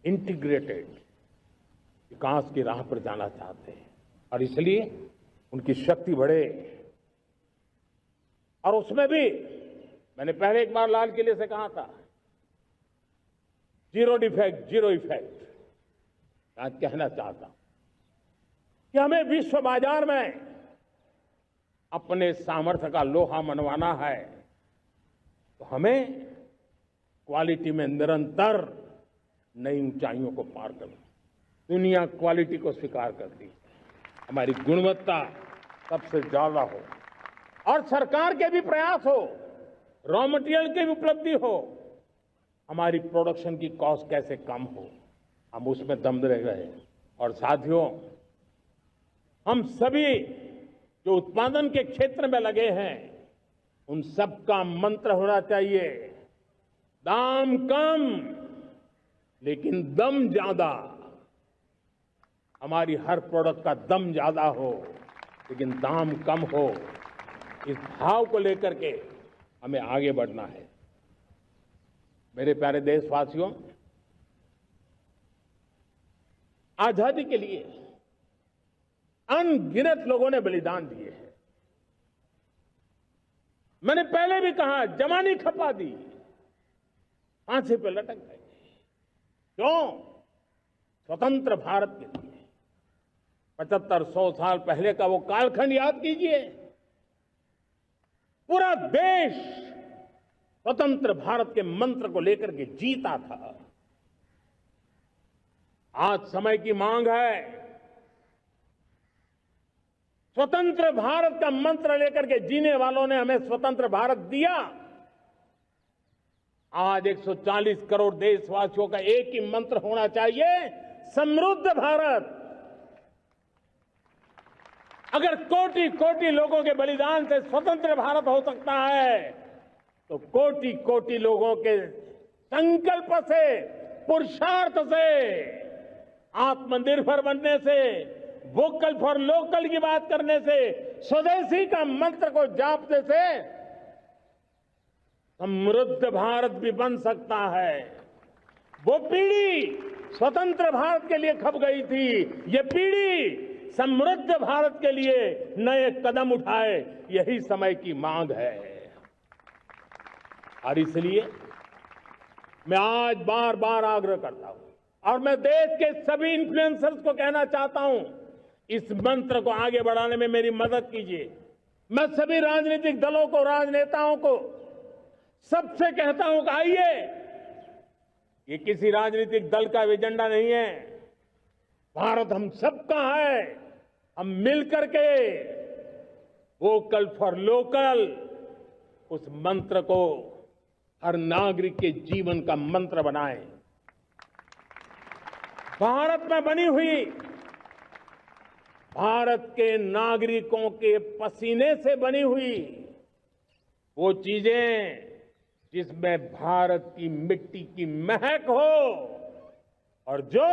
इंटीग्रेटेड विकास की राह पर जाना चाहते हैं और इसलिए उनकी शक्ति बढ़े। और उसमें भी मैंने पहले एक बार लाल किले से कहा था, जीरो डिफेक्ट जीरो इफेक्ट। आज कहना चाहता हूं कि हमें विश्व बाजार में अपने सामर्थ्य का लोहा मनवाना है, तो हमें क्वालिटी में निरंतर नई ऊंचाइयों को पार करना। दुनिया क्वालिटी को स्वीकार करती है, हमारी गुणवत्ता सबसे ज्यादा हो और सरकार के भी प्रयास हो, रॉ मटेरियल की भी उपलब्धि हो, हमारी प्रोडक्शन की कॉस्ट कैसे कम हो, हम उसमें दम रह गए। और साथियों, हम सभी जो उत्पादन के क्षेत्र में लगे हैं, उन सबका मंत्र होना चाहिए, दाम कम लेकिन दम ज्यादा। हमारी हर प्रोडक्ट का दम ज्यादा हो लेकिन दाम कम हो। इस भाव को लेकर के हमें आगे बढ़ना है। मेरे प्यारे देशवासियों, आजादी के लिए अनगिनत लोगों ने बलिदान दिए हैं। मैंने पहले भी कहा, जवानी खपा दी, फांसी पे लटक गए। क्यों? स्वतंत्र भारत के लिए 75-100 साल पहले का वो कालखंड याद कीजिए। पूरा देश स्वतंत्र भारत के मंत्र को लेकर के जीता था। आज समय की मांग है, स्वतंत्र भारत का मंत्र लेकर के जीने वालों ने हमें स्वतंत्र भारत दिया। आज 140 करोड़ देशवासियों का एक ही मंत्र होना चाहिए, समृद्ध भारत। अगर कोटि कोटि लोगों के बलिदान से स्वतंत्र भारत हो सकता है, तो कोटि कोटि लोगों के संकल्प से, पुरुषार्थ से, आत्मनिर्भर बनने से, वोकल फॉर लोकल की बात करने से, स्वदेशी का मंत्र को जापने से समृद्ध भारत भी बन सकता है। वो पीढ़ी स्वतंत्र भारत के लिए खप गई थी। ये पीढ़ी समृद्ध भारत के लिए नए कदम उठाए, यही समय की मांग है। और इसलिए मैं आज बार बार आग्रह करता हूं और मैं देश के सभी इन्फ्लुएंसर्स को कहना चाहता हूं, इस मंत्र को आगे बढ़ाने में मेरी मदद कीजिए। मैं सभी राजनीतिक दलों को, राजनेताओं को सबसे कहता हूं कि आइए, ये किसी राजनीतिक दल का एजेंडा नहीं है, भारत हम सबका है। हम मिलकर के वोकल फॉर लोकल उस मंत्र को हर नागरिक के जीवन का मंत्र बनाएं। भारत में बनी हुई, भारत के नागरिकों के पसीने से बनी हुई वो चीजें जिसमें भारत की मिट्टी की महक हो और जो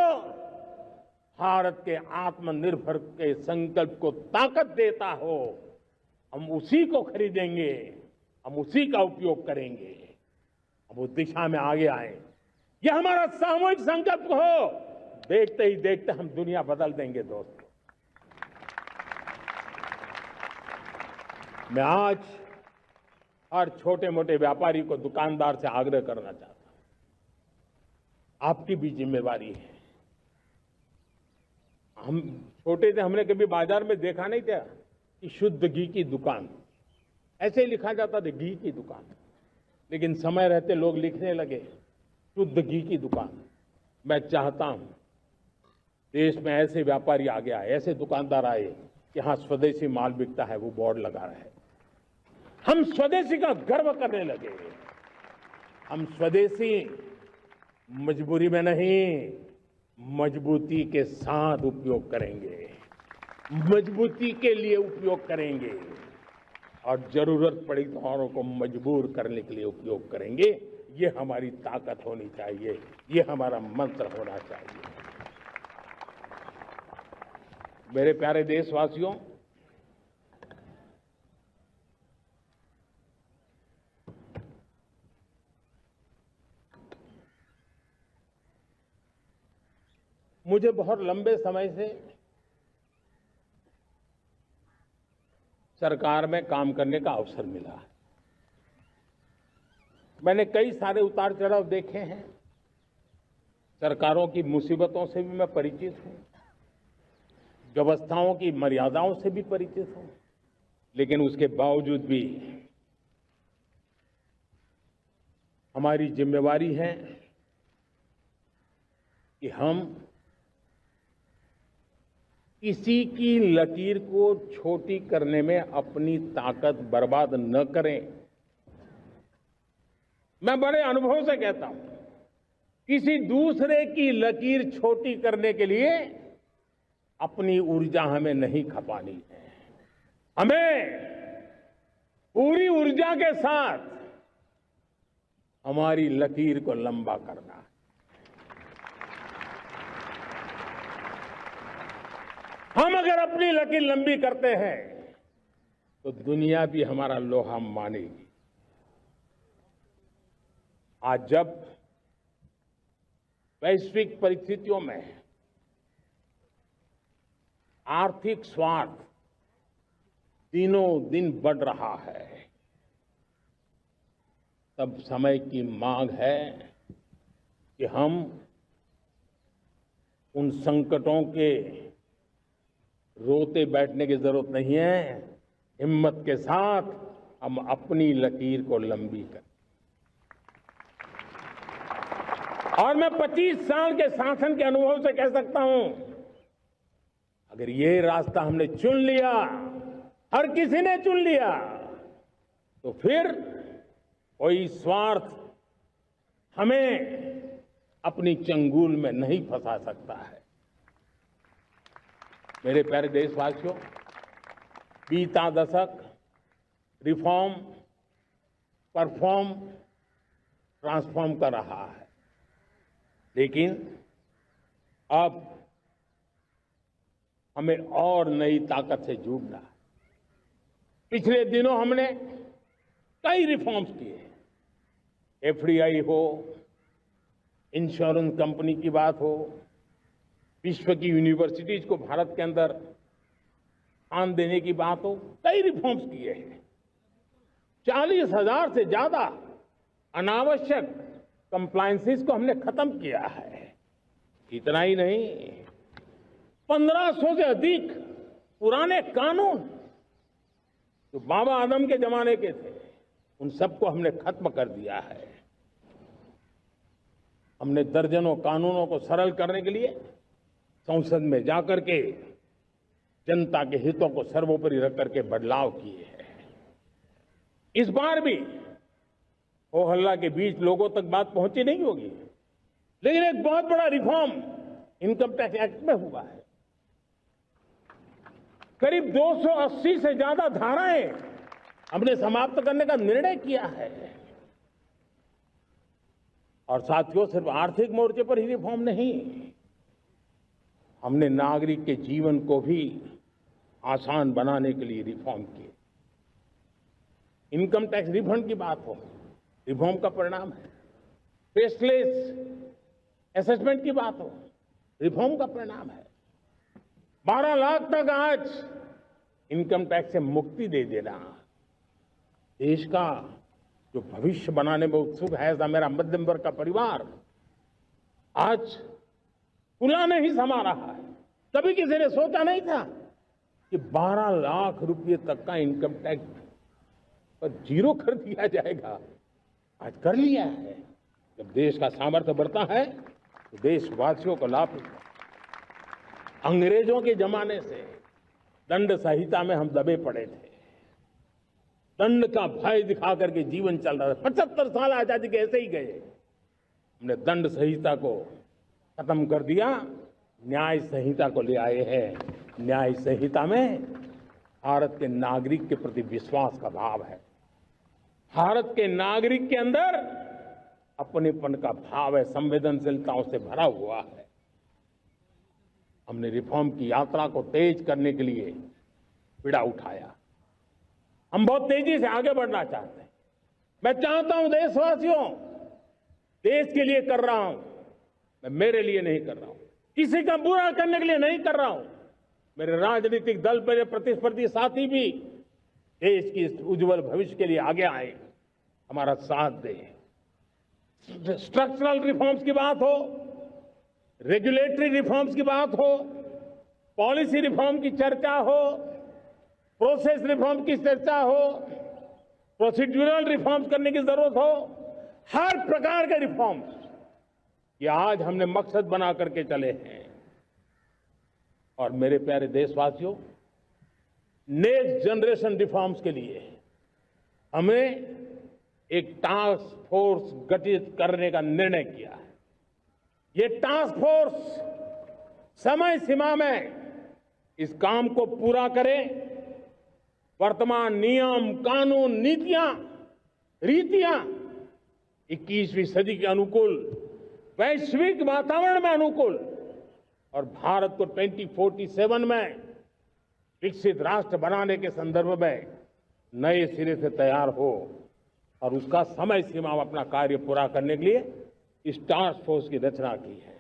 भारत के आत्मनिर्भर के संकल्प को ताकत देता हो, हम उसी को खरीदेंगे, हम उसी का उपयोग करेंगे। हम उस दिशा में आगे आए, यह हमारा सामूहिक संकल्प हो। देखते ही देखते हम दुनिया बदल देंगे दोस्तों। मैं आज हर छोटे मोटे व्यापारी को, दुकानदार से आग्रह करना चाहता हूं, आपकी भी जिम्मेवारी है। हम छोटे थे, हमने कभी बाजार में देखा नहीं था कि शुद्ध घी की दुकान, ऐसे ही लिखा जाता था घी की दुकान। लेकिन समय रहते लोग लिखने लगे शुद्ध घी की दुकान। मैं चाहता हूं देश में ऐसे व्यापारी आगे आए, ऐसे दुकानदार आए कि हाँ स्वदेशी माल बिकता है, वो बोर्ड लगा रहे हैं। हम स्वदेशी का गर्व करने लगे। हम स्वदेशी मजबूरी में नहीं, मजबूती के साथ उपयोग करेंगे, मजबूती के लिए उपयोग करेंगे और जरूरत पड़ी तो औरों को मजबूर करने के लिए उपयोग करेंगे। ये हमारी ताकत होनी चाहिए, ये हमारा मंत्र होना चाहिए। मेरे प्यारे देशवासियों, मुझे बहुत लंबे समय से सरकार में काम करने का अवसर मिला है। मैंने कई सारे उतार चढ़ाव देखे हैं, सरकारों की मुसीबतों से भी मैं परिचित हूं, व्यवस्थाओं की मर्यादाओं से भी परिचित हूं। लेकिन उसके बावजूद भी हमारी जिम्मेवारी है कि हम किसी की लकीर को छोटी करने में अपनी ताकत बर्बाद न करें। मैं बड़े अनुभव से कहता हूं, किसी दूसरे की लकीर छोटी करने के लिए अपनी ऊर्जा हमें नहीं खपानी है। हमें पूरी ऊर्जा के साथ हमारी लकीर को लंबा करना है। हम अगर अपनी लकीर लंबी करते हैं तो दुनिया भी हमारा लोहा मानेगी। आज जब वैश्विक परिस्थितियों में आर्थिक स्वार्थ दिनों दिन बढ़ रहा है, तब समय की मांग है कि हम उन संकटों के रोते बैठने की जरूरत नहीं है। हिम्मत के साथ हम अपनी लकीर को लंबी करें। और मैं 25 साल के शासन के अनुभव से कह सकता हूं, अगर ये रास्ता हमने चुन लिया, हर किसी ने चुन लिया, तो फिर कोई स्वार्थ हमें अपनी चंगुल में नहीं फंसा सकता है। मेरे प्यारे देशवासियों, बीता दशक रिफॉर्म, परफॉर्म, ट्रांसफॉर्म कर रहा है। लेकिन अब हमें और नई ताकत से जुड़ना है। पिछले दिनों हमने कई रिफॉर्म्स किए, एफडीआई हो, इंश्योरेंस कंपनी की बात हो, विश्व की यूनिवर्सिटीज को भारत के अंदर स्थान देने की बात हो, कई रिफॉर्म्स किए हैं। 40,000 से ज्यादा अनावश्यक कंप्लायंसेस को हमने खत्म किया है। इतना ही नहीं, 1500 से अधिक पुराने कानून जो बाबा आदम के जमाने के थे, उन सबको हमने खत्म कर दिया है। हमने दर्जनों कानूनों को सरल करने के लिए संसद में जाकर के जनता के हितों को सर्वोपरि रख करके बदलाव किए हैं। इस बार भी हो हल्ला के बीच लोगों तक बात पहुंची नहीं होगी, लेकिन एक बहुत बड़ा रिफॉर्म इनकम टैक्स एक्ट में हुआ है। करीब 280 से ज्यादा धाराएं हमने समाप्त करने का निर्णय किया है। और साथियों, सिर्फ आर्थिक मोर्चे पर ही रिफॉर्म नहीं, हमने नागरिक के जीवन को भी आसान बनाने के लिए रिफॉर्म किए। इनकम टैक्स रिफंड की बात हो, रिफॉर्म का परिणाम है। फेसलेस असेसमेंट की बात हो, रिफॉर्म का परिणाम है। 12 लाख तक आज इनकम टैक्स से मुक्ति दे देना, देश का जो भविष्य बनाने में उत्सुक है ऐसा मेरा मध्यम वर्ग का परिवार आज खुला नहीं समा रहा है। कभी किसी ने सोचा नहीं था कि 12 लाख रुपए तक का इनकम टैक्स पर जीरो कर दिया जाएगा। आज कर लिया है। जब देश का सामर्थ्य बढ़ता है तो देशवासियों को लाभ मिलता है। अंग्रेजों के जमाने से दंड संहिता में हम दबे पड़े थे। दंड का भय दिखा करके जीवन चल रहा था। 75 साल आजादी के ऐसे ही गए। हमने दंड संहिता को खत्म कर दिया, न्याय संहिता को ले आए हैं। न्याय संहिता में भारत के नागरिक के प्रति विश्वास का भाव है। भारत के नागरिक के अंदर अपनेपन का भाव है, संवेदनशीलताओं से भरा हुआ है। हमने रिफॉर्म की यात्रा को तेज करने के लिए बीड़ा उठाया। हम बहुत तेजी से आगे बढ़ना चाहते हैं। मैं चाहता हूं देशवासियों, देश के लिए कर रहा हूं, मैं मेरे लिए नहीं कर रहा हूं, किसी का बुरा करने के लिए नहीं कर रहा हूं। मेरे राजनीतिक दल, मेरे प्रतिस्पर्धी साथी भी देश की इस उज्जवल भविष्य के लिए आगे आए, हमारा साथ दें। स्ट्रक्चरल रिफॉर्म्स की बात हो, रेगुलेटरी रिफॉर्म्स की बात हो, पॉलिसी रिफॉर्म की चर्चा हो, प्रोसेस रिफॉर्म की चर्चा हो, प्रोसीड्यूरल रिफॉर्म्स करने की जरूरत हो, हर प्रकार के रिफॉर्म्स ये आज हमने मकसद बना करके चले हैं। और मेरे प्यारे देशवासियों, नेक्स्ट जनरेशन रिफॉर्म्स के लिए हमें एक टास्क फोर्स गठित करने का निर्णय किया है। ये टास्क फोर्स समय सीमा में इस काम को पूरा करे। वर्तमान नियम, कानून, नीतियां, रीतियां 21वीं सदी के अनुकूल, वैश्विक वातावरण में अनुकूल और भारत को 2047 में विकसित राष्ट्र बनाने के संदर्भ में नए सिरे से तैयार हो और उसका समय सीमा में अपना कार्य पूरा करने के लिए इस टास्क फोर्स की रचना की है।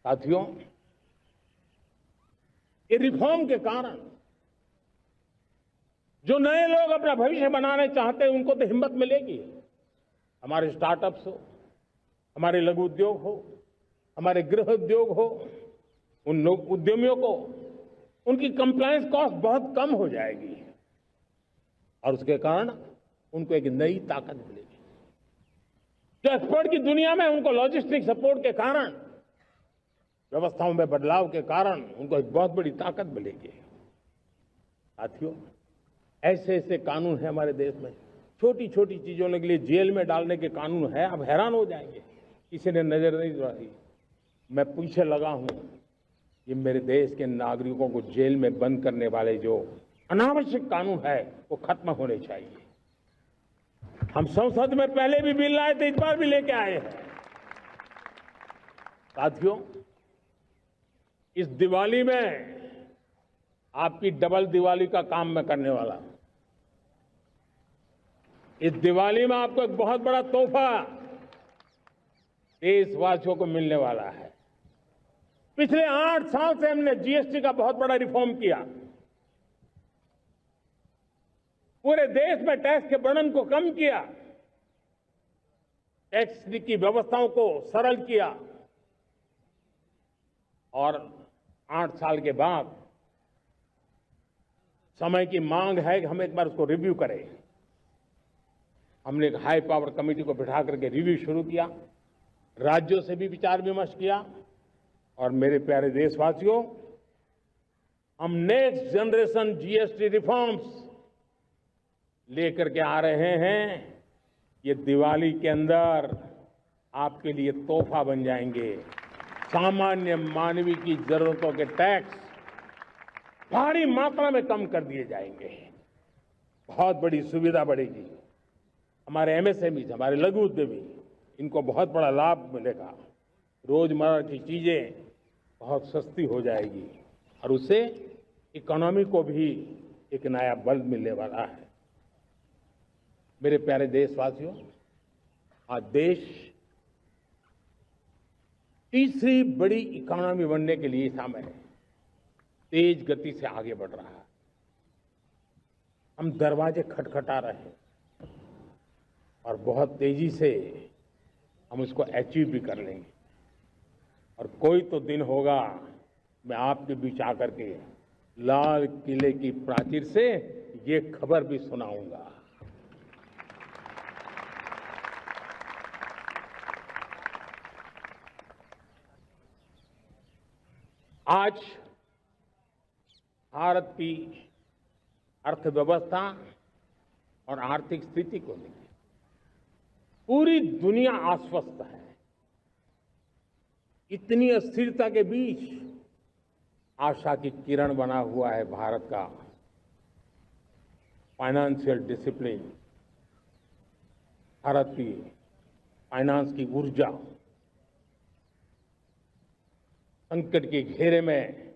साथियों, ये रिफॉर्म के कारण जो नए लोग अपना भविष्य बनाने चाहते हैं उनको तो हिम्मत मिलेगी। हमारे स्टार्टअप्स हो, हमारे लघु उद्योग हो, हमारे गृह उद्योग हो, उन उद्यमियों को उनकी कंप्लायंस कॉस्ट बहुत कम हो जाएगी और उसके कारण उनको एक नई ताकत मिलेगी। जो एक्सपोर्ट की दुनिया में उनको लॉजिस्टिक सपोर्ट के कारण, व्यवस्थाओं में बदलाव के कारण उनको एक बहुत बड़ी ताकत मिलेगी। साथियों, ऐसे ऐसे कानून है हमारे देश में, छोटी छोटी चीजों के लिए जेल में डालने के कानून है। आप हैरान हो जाएंगे, किसी ने नजर नहीं दौड़ाई। मैं पीछे लगा हूं, ये मेरे देश के नागरिकों को जेल में बंद करने वाले जो अनावश्यक कानून है वो खत्म होने चाहिए। हम संसद में पहले भी बिल लाए थे, इस बार भी लेके आए हैं। साथियों, इस दिवाली में आपकी डबल दिवाली का काम मैं करने वाला हूं। इस दिवाली में आपको एक बहुत बड़ा तोहफा देशवासियों को मिलने वाला है। पिछले 8 साल से हमने जीएसटी का बहुत बड़ा रिफॉर्म किया। पूरे देश में टैक्स के बर्डन को कम किया, टैक्स की व्यवस्थाओं को सरल किया और 8 साल के बाद समय की मांग है कि हम एक बार उसको रिव्यू करें। हमने एक हाई पावर कमेटी को बिठा करके रिव्यू शुरू किया, राज्यों से भी विचार विमर्श किया और मेरे प्यारे देशवासियों, हम नेक्स्ट जनरेशन जीएसटी रिफॉर्म्स लेकर के आ रहे हैं। ये दिवाली के अंदर आपके लिए तोहफा बन जाएंगे। सामान्य मानवीय की जरूरतों के टैक्स भारी मात्रा में कम कर दिए जाएंगे। बहुत बड़ी सुविधा बढ़ेगी। हमारे एमएसएमई, हमारे लघु उद्यमी, इनको बहुत बड़ा लाभ मिलेगा। रोजमर्रा की चीजें बहुत सस्ती हो जाएगी और उससे इकोनॉमी को भी एक नया बल मिलने वाला है। मेरे प्यारे देशवासियों, आज देश तीसरी बड़ी इकोनॉमी बनने के लिए समय है, तेज गति से आगे बढ़ रहा है। हम दरवाजे खटखटा रहे हैं और बहुत तेजी से हम उसको अचीव भी कर लेंगे। और कोई तो दिन होगा मैं आपके बीच आकर के लाल किले की प्राचीर से ये खबर भी सुनाऊंगा। आज भारत की अर्थव्यवस्था और आर्थिक स्थिति को लेकर पूरी दुनिया आश्वस्त है। इतनी अस्थिरता के बीच आशा की किरण बना हुआ है भारत का फाइनेंशियल डिसिप्लिन, भारत की फाइनेंस की ऊर्जा। संकट के घेरे में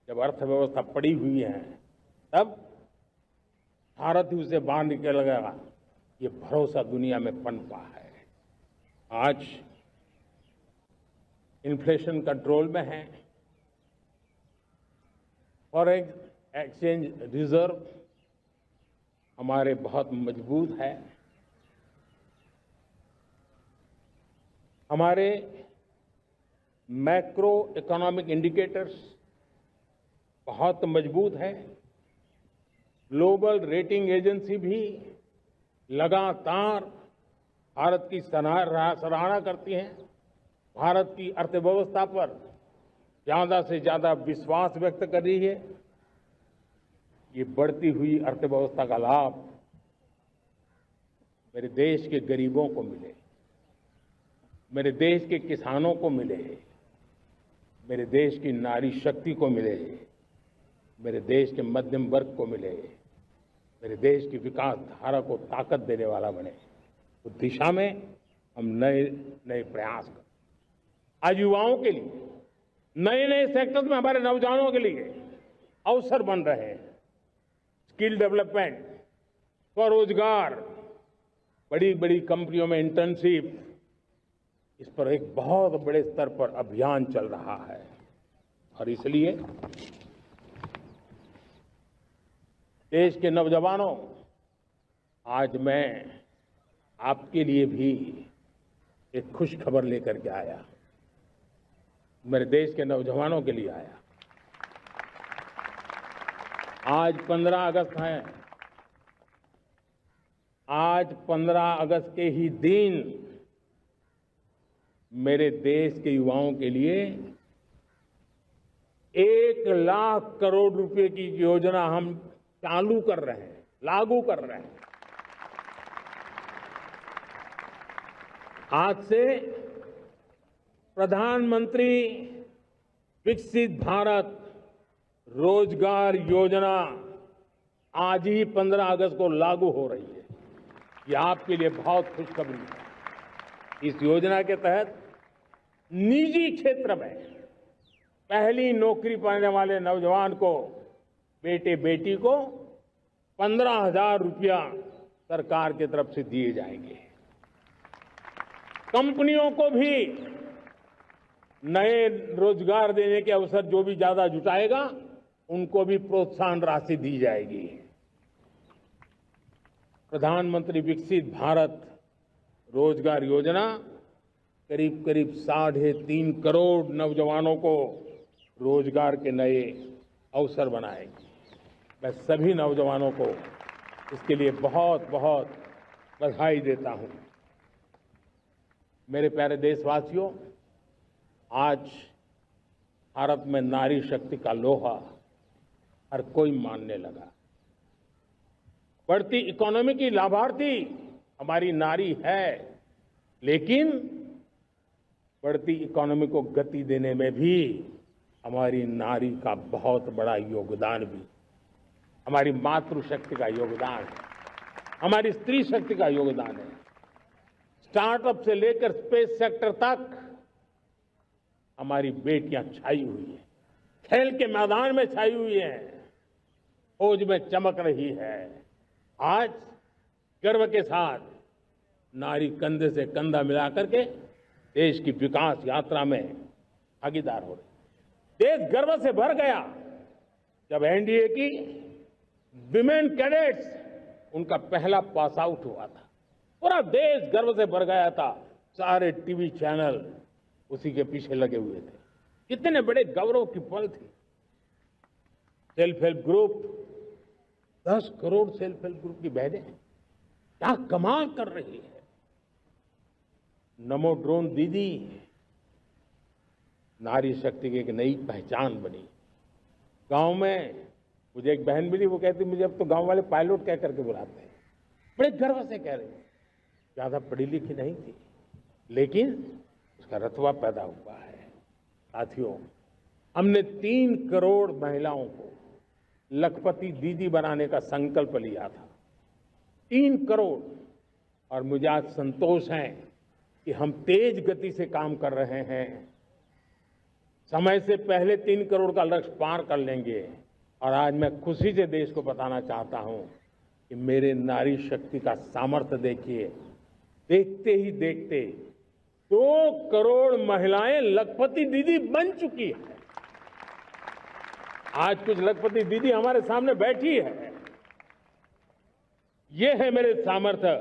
जब अर्थव्यवस्था पड़ी हुई है, तब भारत ही उसे बाहर निकलेगा, ये भरोसा दुनिया में पनपा है। आज इन्फ्लेशन कंट्रोल में है, फॉरेन एक्सचेंज रिजर्व हमारे बहुत मजबूत है, हमारे मैक्रो इकोनॉमिक इंडिकेटर्स बहुत मजबूत है। ग्लोबल रेटिंग एजेंसी भी लगातार भारत की सराहना करती हैं, भारत की अर्थव्यवस्था पर ज्यादा से ज्यादा विश्वास व्यक्त कर रही है। ये बढ़ती हुई अर्थव्यवस्था का लाभ मेरे देश के गरीबों को मिले, मेरे देश के किसानों को मिले, मेरे देश की नारी शक्ति को मिले, मेरे देश के मध्यम वर्ग को मिले, मेरे देश की विकास धारा को ताकत देने वाला बने। उस दिशा में हम नए नए प्रयास करें। आज युवाओं के लिए नए नए सेक्टर्स में हमारे नौजवानों के लिए अवसर बन रहे हैं। स्किल डेवलपमेंट, स्वरोजगार, बड़ी बड़ी कंपनियों में इंटर्नशिप, इस पर एक बहुत बड़े स्तर पर अभियान चल रहा है। और इसलिए देश के नौजवानों, आज मैं आपके लिए भी एक खुश खबर लेकर के आया। मेरे देश के नौजवानों के लिए आया। आज 15 अगस्त है। आज 15 अगस्त के ही दिन मेरे देश के युवाओं के लिए 1 लाख करोड़ रुपए की योजना हम चालू कर रहे हैं, लागू कर रहे हैं। आज से प्रधानमंत्री विकसित भारत रोजगार योजना आज ही 15 अगस्त को लागू हो रही है। ये आपके लिए बहुत खुशखबरी है। इस योजना के तहत निजी क्षेत्र में पहली नौकरी पाने वाले नौजवान को, बेटे बेटी को 15,000 रुपया सरकार की तरफ से दिए जाएंगे। कंपनियों को भी नए रोजगार देने के अवसर जो भी ज्यादा जुटाएगा उनको भी प्रोत्साहन राशि दी जाएगी। प्रधानमंत्री विकसित भारत रोजगार योजना करीब करीब 3.5 करोड़ नौजवानों को रोजगार के नए अवसर बनाएगी। मैं सभी नौजवानों को इसके लिए बहुत बहुत बधाई देता हूं। मेरे प्यारे देशवासियों, आज भारत में नारी शक्ति का लोहा हर कोई मानने लगा। बढ़ती इकोनॉमी की लाभार्थी हमारी नारी है, लेकिन बढ़ती इकोनॉमी को गति देने में भी हमारी नारी का बहुत बड़ा योगदान भी, हमारी मातृशक्ति का योगदान है, हमारी स्त्री शक्ति का योगदान है। स्टार्टअप से लेकर स्पेस सेक्टर तक हमारी बेटियां छाई हुई हैं, खेल के मैदान में छाई हुई हैं, फौज में चमक रही है। आज गर्व के साथ नारी कंधे से कंधा मिलाकर के देश की विकास यात्रा में भागीदार हो रही। देश गर्व से भर गया जब एनडीए की विमेन कैडेट्स उनका पहला पास आउट हुआ था। पूरा देश गर्व से भर गया था। सारे टीवी चैनल उसी के पीछे लगे हुए थे। कितने बड़े गौरव की पल थी। Self help group, 10 crore self help group की बहनें क्या कमाल कर रही है। नमो ड्रोन दीदी नारी शक्ति की एक नई पहचान बनी। गांव में मुझे एक बहन मिली, वो कहती मुझे अब तो गांव वाले पायलट कह करके बुलाते हैं। बड़े गर्व से कह रहे हैं। ज्यादा पढ़ी लिखी नहीं थी, लेकिन उसका रतबा पैदा हुआ है। साथियों, हमने 3 करोड़ महिलाओं को लखपति दीदी बनाने का संकल्प लिया था। 3 करोड़। और मुझे आज संतोष है कि हम तेज गति से काम कर रहे हैं। समय से पहले 3 करोड़ का लक्ष्य पार कर लेंगे। और आज मैं खुशी से देश को बताना चाहता हूं कि मेरे नारी शक्ति का सामर्थ्य देखिए। देखते ही देखते 2 करोड़ महिलाएं लखपति दीदी बन चुकी है। आज कुछ लखपति दीदी हमारे सामने बैठी है। ये है मेरे सामर्थ्य।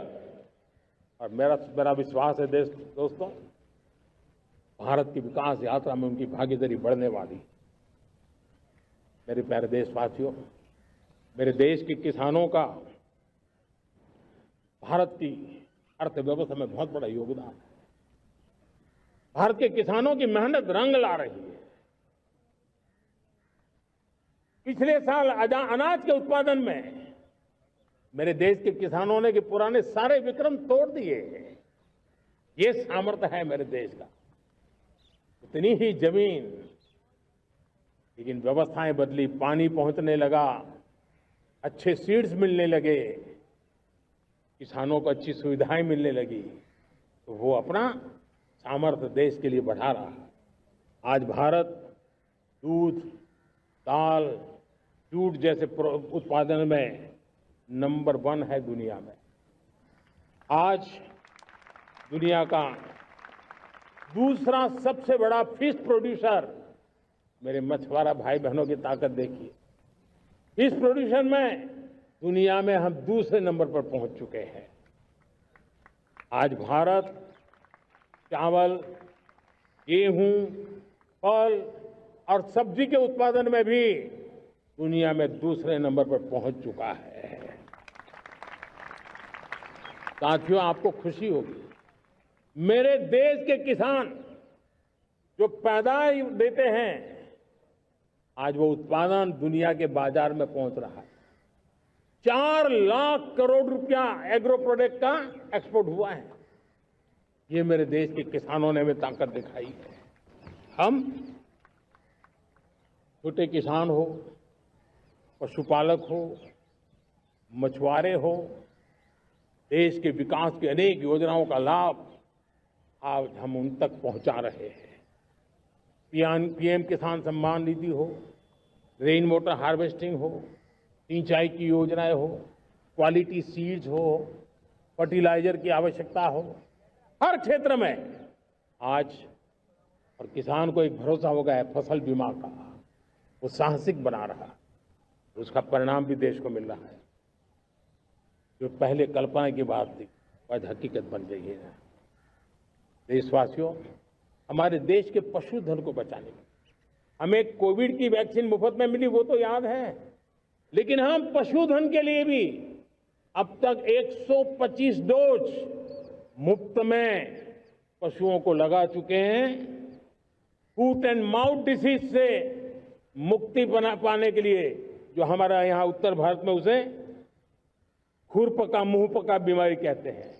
और मेरा विश्वास है दोस्तों, भारत की विकास यात्रा में उनकी भागीदारी बढ़ने वाली। मेरे प्यारे देशवासियों, मेरे देश के किसानों का भारत की अर्थव्यवस्था में बहुत बड़ा योगदान है। भारत के किसानों की मेहनत रंग ला रही है। पिछले साल अनाज के उत्पादन में मेरे देश के किसानों ने के पुराने सारे विक्रम तोड़ दिए। ये सामर्थ्य है मेरे देश का। उतनी ही जमीन, लेकिन व्यवस्थाएं बदली, पानी पहुंचने लगा, अच्छे सीड्स मिलने लगे, किसानों को अच्छी सुविधाएं मिलने लगी, तो वो अपना सामर्थ्य देश के लिए बढ़ा रहा है। आज भारत दूध, दाल, जूट जैसे उत्पादन में नंबर 1 है दुनिया में। आज दुनिया का दूसरा सबसे बड़ा फिश प्रोड्यूसर, मेरे मछुआरा भाई बहनों की ताकत देखिए। फिश प्रोड्यूसर में दुनिया में हम दूसरे नंबर पर पहुंच चुके हैं। आज भारत चावल, गेहूं, फल और सब्जी के उत्पादन में भी दुनिया में दूसरे नंबर पर पहुंच चुका है। साथियों, आपको खुशी होगी, मेरे देश के किसान जो पैदावार देते हैं, आज वो उत्पादन दुनिया के बाजार में पहुंच रहा है। 4 लाख करोड़ रुपया एग्रो प्रोडक्ट का एक्सपोर्ट हुआ है। ये मेरे देश के किसानों ने हमें ताकत दिखाई है। हम छोटे किसान हो, पशुपालक हो, मछुआरे हो, देश के विकास की अनेक योजनाओं का लाभ आज हम उन तक पहुंचा रहे हैं। पीएम किसान सम्मान निधि हो, रेन वाटर हार्वेस्टिंग हो, सिंचाई की योजनाएं हो, क्वालिटी सीड्स हो, फर्टिलाइजर की आवश्यकता हो, हर क्षेत्र में आज, और किसान को एक भरोसा हो गया है फसल बीमा का, वो साहसिक बना रहा है, उसका परिणाम भी देश को मिल रहा है। जो पहले कल्पना की बात थी आज हकीकत बन गई है। देशवासियों, हमारे देश के पशुधन को बचाने में हमें कोविड की वैक्सीन मुफ्त में मिली, वो तो याद है, लेकिन हम पशुधन के लिए भी अब तक 125 डोज मुफ्त में पशुओं को लगा चुके हैं। फूट एंड माउथ डिसीज से मुक्ति पाने के लिए, जो हमारा यहाँ उत्तर भारत में उसे खुरपका मुंहपका बीमारी कहते हैं,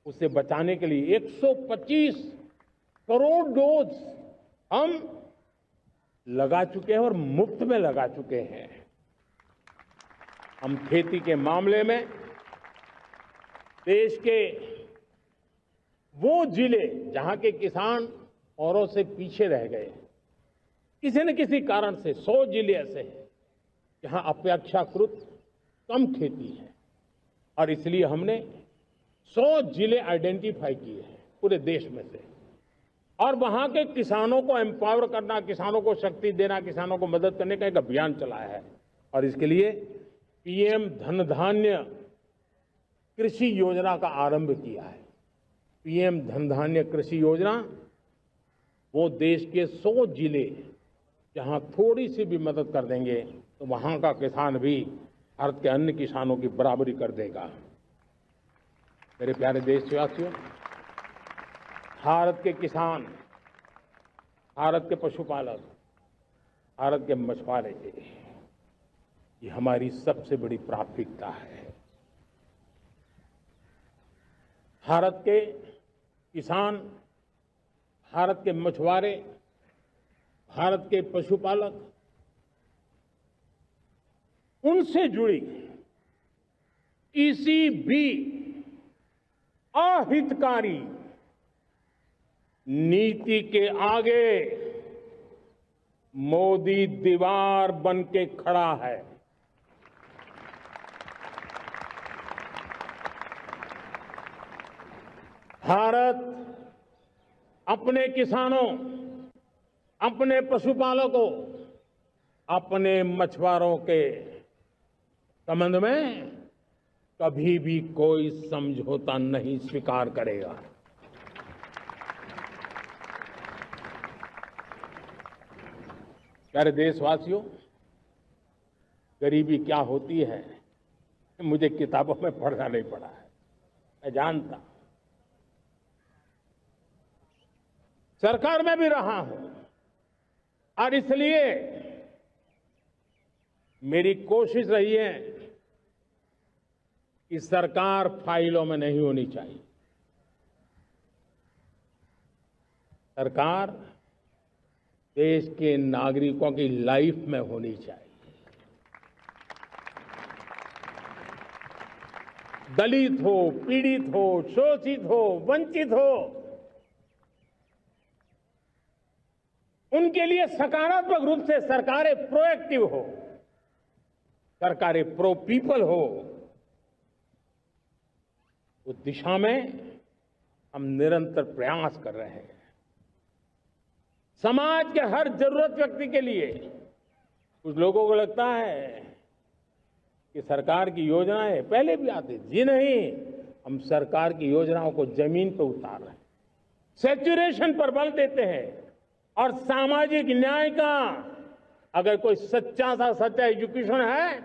उसे बचाने के लिए 125 करोड़ डोज हम लगा चुके हैं और मुफ्त में लगा चुके हैं। हम खेती के मामले में देश के वो जिले जहां के किसान औरों से पीछे रह गए, किसी न किसी कारण से 100 जिले ऐसे हैं जहां अपेक्षाकृत कम खेती है, और इसलिए हमने 100 जिले आइडेंटिफाई किए हैं पूरे देश में से, और वहां के किसानों को एम्पावर करना, किसानों को शक्ति देना, किसानों को मदद करने का एक अभियान चलाया है। और इसके लिए पीएम धन धान्य कृषि योजना का आरंभ किया है। पीएम धन धान्य कृषि योजना वो देश के 100 जिले जहां थोड़ी सी भी मदद कर देंगे तो वहां का किसान भी भारत के अन्य किसानों की बराबरी कर देगा। मेरे प्यारे देशवासियों, भारत के किसान, भारत के पशुपालक, भारत के मछुआरे, ये हमारी सबसे बड़ी प्राथमिकता है। भारत के किसान, भारत के मछुआरे, भारत के पशुपालक, उनसे जुड़ी किसी भी अहितकारी नीति के आगे मोदी दीवार बन के खड़ा है। भारत अपने किसानों, अपने पशुपालकों, अपने मछुआरों के संबंध में कभी भी कोई समझौता नहीं स्वीकार करेगा। प्यारे देशवासियों, गरीबी क्या होती है मुझे किताबों में पढ़ना नहीं पड़ा है, मैं जानता, सरकार में भी रहा हूं, और इसलिए मेरी कोशिश रही है कि सरकार फाइलों में नहीं होनी चाहिए। सरकार देश के नागरिकों की लाइफ में होनी चाहिए। दलित हो, पीड़ित हो, शोषित हो, वंचित हो, उनके लिए सकारात्मक रूप से सरकारें प्रोएक्टिव हो, सरकारें प्रो पीपल हो, उस दिशा में हम निरंतर प्रयास कर रहे हैं। समाज के हर जरूरत व्यक्ति के लिए, कुछ लोगों को लगता है कि सरकार की योजनाएं पहले भी आती थी, जी नहीं, हम सरकार की योजनाओं को जमीन पर उतार रहे हैं, सैचुरेशन पर बल देते हैं, और सामाजिक न्याय का अगर कोई सच्चा एजुकेशन है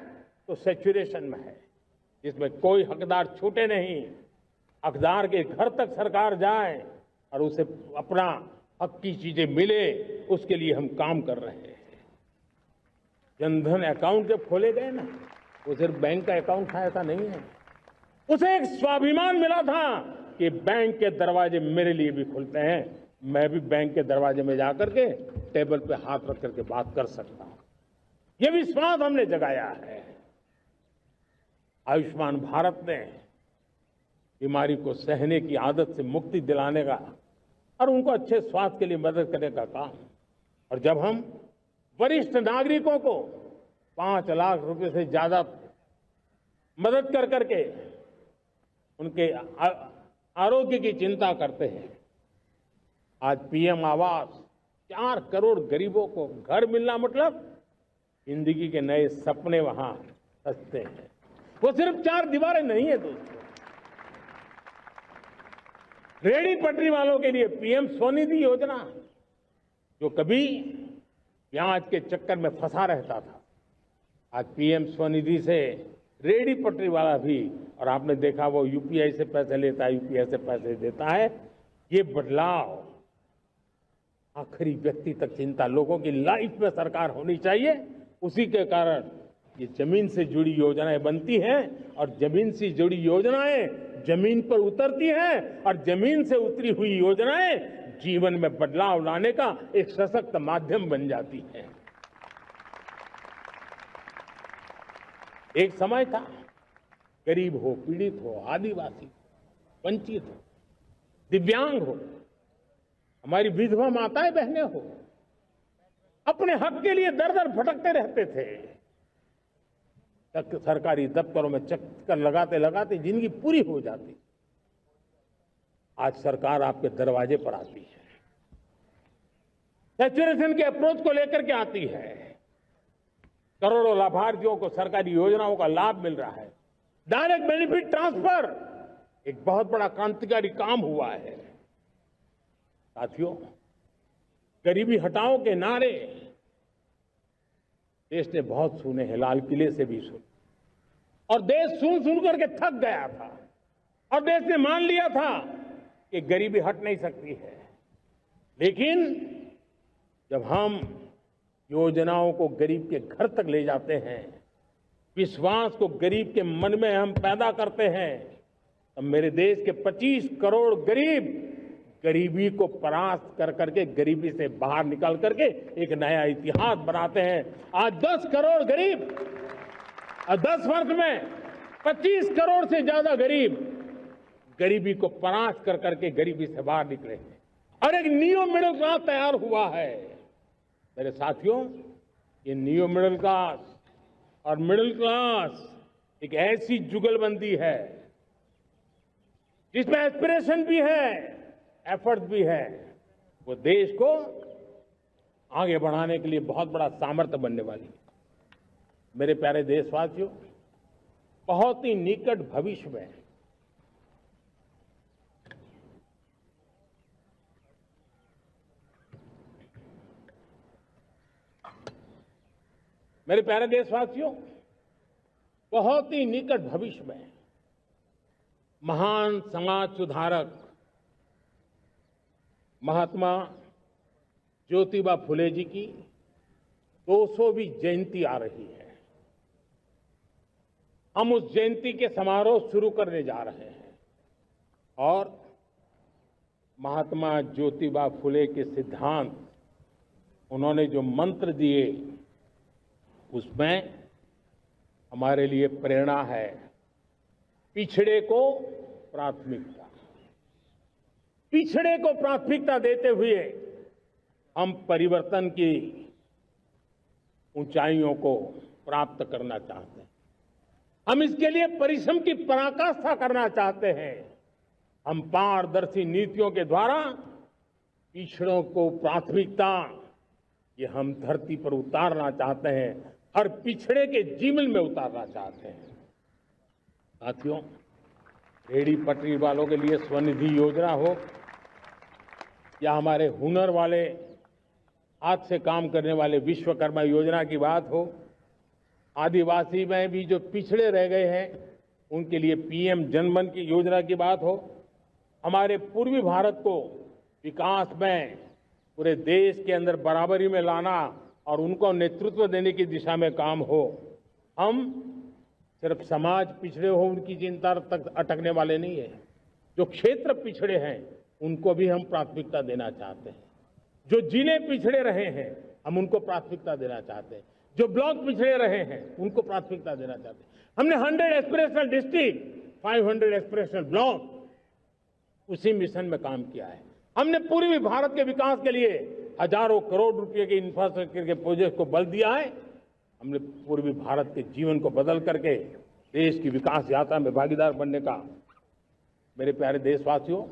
तो सैचुरेशन में है, जिसमें कोई हकदार छूटे नहीं, हकदार के घर तक सरकार जाए और उसे अपना हक की चीजें मिले, उसके लिए हम काम कर रहे हैं। जनधन अकाउंट जब खोले गए ना, वो सिर्फ बैंक का अकाउंट था ऐसा नहीं है, उसे एक स्वाभिमान मिला था कि बैंक के दरवाजे मेरे लिए भी खुलते हैं, मैं भी बैंक के दरवाजे में जाकर के टेबल पे हाथ रख करके बात कर सकता हूं। ये विश्वास हमने जगाया है। आयुष्मान भारत ने बीमारी को सहने की आदत से मुक्ति दिलाने का और उनको अच्छे स्वास्थ्य के लिए मदद करने का काम, और जब हम वरिष्ठ नागरिकों को 5 लाख रुपए से ज्यादा मदद कर करके उनके आरोग्य की चिंता करते हैं। आज पीएम आवास 4 करोड़ गरीबों को घर मिलना मतलब जिंदगी के नए सपने वहां सजते हैं। वो सिर्फ 4 दीवारें नहीं है दोस्तों। रेहड़ी पटरी वालों के लिए पीएम स्वनिधि योजना, जो कभी ब्याज के चक्कर में फंसा रहता था, आज पीएम स्वनिधि से रेहड़ी पटरी वाला भी, और आपने देखा वो यूपीआई से पैसे लेता है, यूपीआई से पैसे देता है। ये बदलाव आखिरी व्यक्ति तक चिंता लोगों की लाइफ में सरकार होनी चाहिए। उसी के कारण ये जमीन से जुड़ी योजनाएं बनती हैं और जमीन से जुड़ी योजनाएं जमीन पर उतरती हैं और जमीन से उतरी हुई योजनाएं जीवन में बदलाव लाने का एक सशक्त माध्यम बन जाती हैं। एक समय था गरीब हो, पीड़ित हो, आदिवासी, वंचित हो, दिव्यांग हो, हमारी विधवा माताएं बहनें हो, अपने हक के लिए दर दर भटकते रहते थे। सरकारी दफ्तरों में चक्कर लगाते लगाते जिंदगी पूरी हो जाती। आज सरकार आपके दरवाजे पर आती है, सैचुरेशन के अप्रोच को लेकर के आती है। करोड़ों लाभार्थियों को सरकारी योजनाओं का लाभ मिल रहा है। डायरेक्ट बेनिफिट ट्रांसफर एक बहुत बड़ा क्रांतिकारी काम हुआ है। साथियों, गरीबी हटाओ के नारे देश ने बहुत सुने हैं, लाल किले से भी सुने, और देश सुन सुन करके थक गया था और देश ने मान लिया था कि गरीबी हट नहीं सकती है। लेकिन जब हम योजनाओं को गरीब के घर तक ले जाते हैं, विश्वास को गरीब के मन में हम पैदा करते हैं, तब मेरे देश के 25 करोड़ गरीब गरीबी को परास्त कर करके, गरीबी से बाहर निकल करके एक नया इतिहास बनाते हैं। आज 10 करोड़ गरीब और 10 वर्ष में 25 करोड़ से ज्यादा गरीब गरीबी को परास्त कर करके गरीबी से बाहर निकले हैं और एक नियो मिडिल क्लास तैयार हुआ है। मेरे साथियों, ये नियो मिडिल क्लास और मिडिल क्लास एक ऐसी जुगलबंदी है जिसमें एस्पिरेशन भी है, एफर्ट भी है। वो देश को आगे बढ़ाने के लिए बहुत बड़ा सामर्थ्य बनने वाली है। मेरे प्यारे देशवासियों, बहुत ही निकट भविष्य में मेरे प्यारे देशवासियों, बहुत ही निकट भविष्य में महान समाज सुधारक महात्मा ज्योतिबा फुले जी की 200वीं जयंती आ रही है। हम उस जयंती के समारोह शुरू करने जा रहे हैं और महात्मा ज्योतिबा फुले के सिद्धांत, उन्होंने जो मंत्र दिए, उसमें हमारे लिए प्रेरणा है। पिछड़े को प्राथमिकता, पिछड़े को प्राथमिकता देते हुए हम परिवर्तन की ऊंचाइयों को प्राप्त करना चाहते हैं। हम इसके लिए परिश्रम की पराकाष्ठा करना चाहते हैं। हम पारदर्शी नीतियों के द्वारा पिछड़ों को प्राथमिकता, ये हम धरती पर उतारना चाहते हैं, हर पिछड़े के जीवन में उतारना चाहते हैं। साथियों, रेहड़ी पटरी वालों के लिए स्वनिधि योजना हो या हमारे हुनर वाले, हाथ से काम करने वाले विश्वकर्मा योजना की बात हो, आदिवासी में भी जो पिछड़े रह गए हैं उनके लिए पीएम जनधन की योजना की बात हो, हमारे पूर्वी भारत को विकास में पूरे देश के अंदर बराबरी में लाना और उनको नेतृत्व देने की दिशा में काम हो। हम सिर्फ समाज पिछड़े हो उनकी चिंता तक अटकने वाले नहीं है। जो क्षेत्र पिछड़े हैं उनको भी हम प्राथमिकता देना चाहते हैं। जो जिले पिछड़े रहे हैं हम उनको प्राथमिकता देना चाहते हैं। जो ब्लॉक पिछड़े रहे हैं उनको प्राथमिकता देना चाहते हैं। हमने 100 एस्पिरेशनल डिस्ट्रिक्ट, 500 एस्पिरेशनल ब्लॉक, उसी मिशन में काम किया है। हमने पूर्वी भारत के विकास के लिए हजारों करोड़ रुपए के इंफ्रास्ट्रक्चर के प्रोजेक्ट को बल दिया है। हमने पूर्वी भारत के जीवन को बदल करके देश की विकास यात्रा में भागीदार बनने का मेरे प्यारे देशवासियों,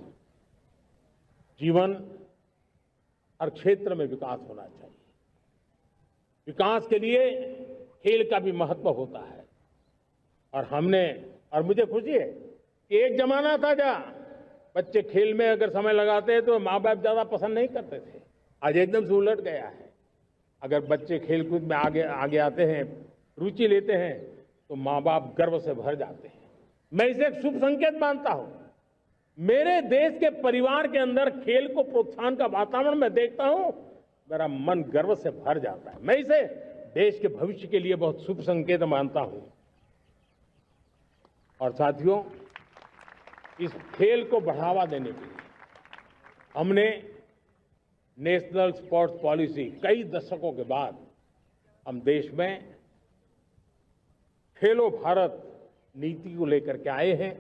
जीवन हर क्षेत्र में विकास होना चाहिए। विकास के लिए खेल का भी महत्व होता है। और मुझे खुशी है कि एक जमाना था जहाँ बच्चे खेल में अगर समय लगाते तो माँ बाप ज्यादा पसंद नहीं करते थे। आज एकदम से उलट गया है। अगर बच्चे खेलकूद में आगे आते हैं, रुचि लेते हैं, तो माँ बाप गर्व से भर जाते हैं। मैं इसे एक शुभ संकेत मानता हूं। मेरे देश के परिवार के अंदर खेल को प्रोत्साहन का वातावरण मैं देखता हूं, मेरा मन गर्व से भर जाता है। मैं इसे देश के भविष्य के लिए बहुत शुभ संकेत मानता हूं। और साथियों, इस खेल को बढ़ावा देने के लिए हमने नेशनल स्पोर्ट्स पॉलिसी कई दशकों के बाद हम देश में खेलो भारत नीति को लेकर के आए हैं,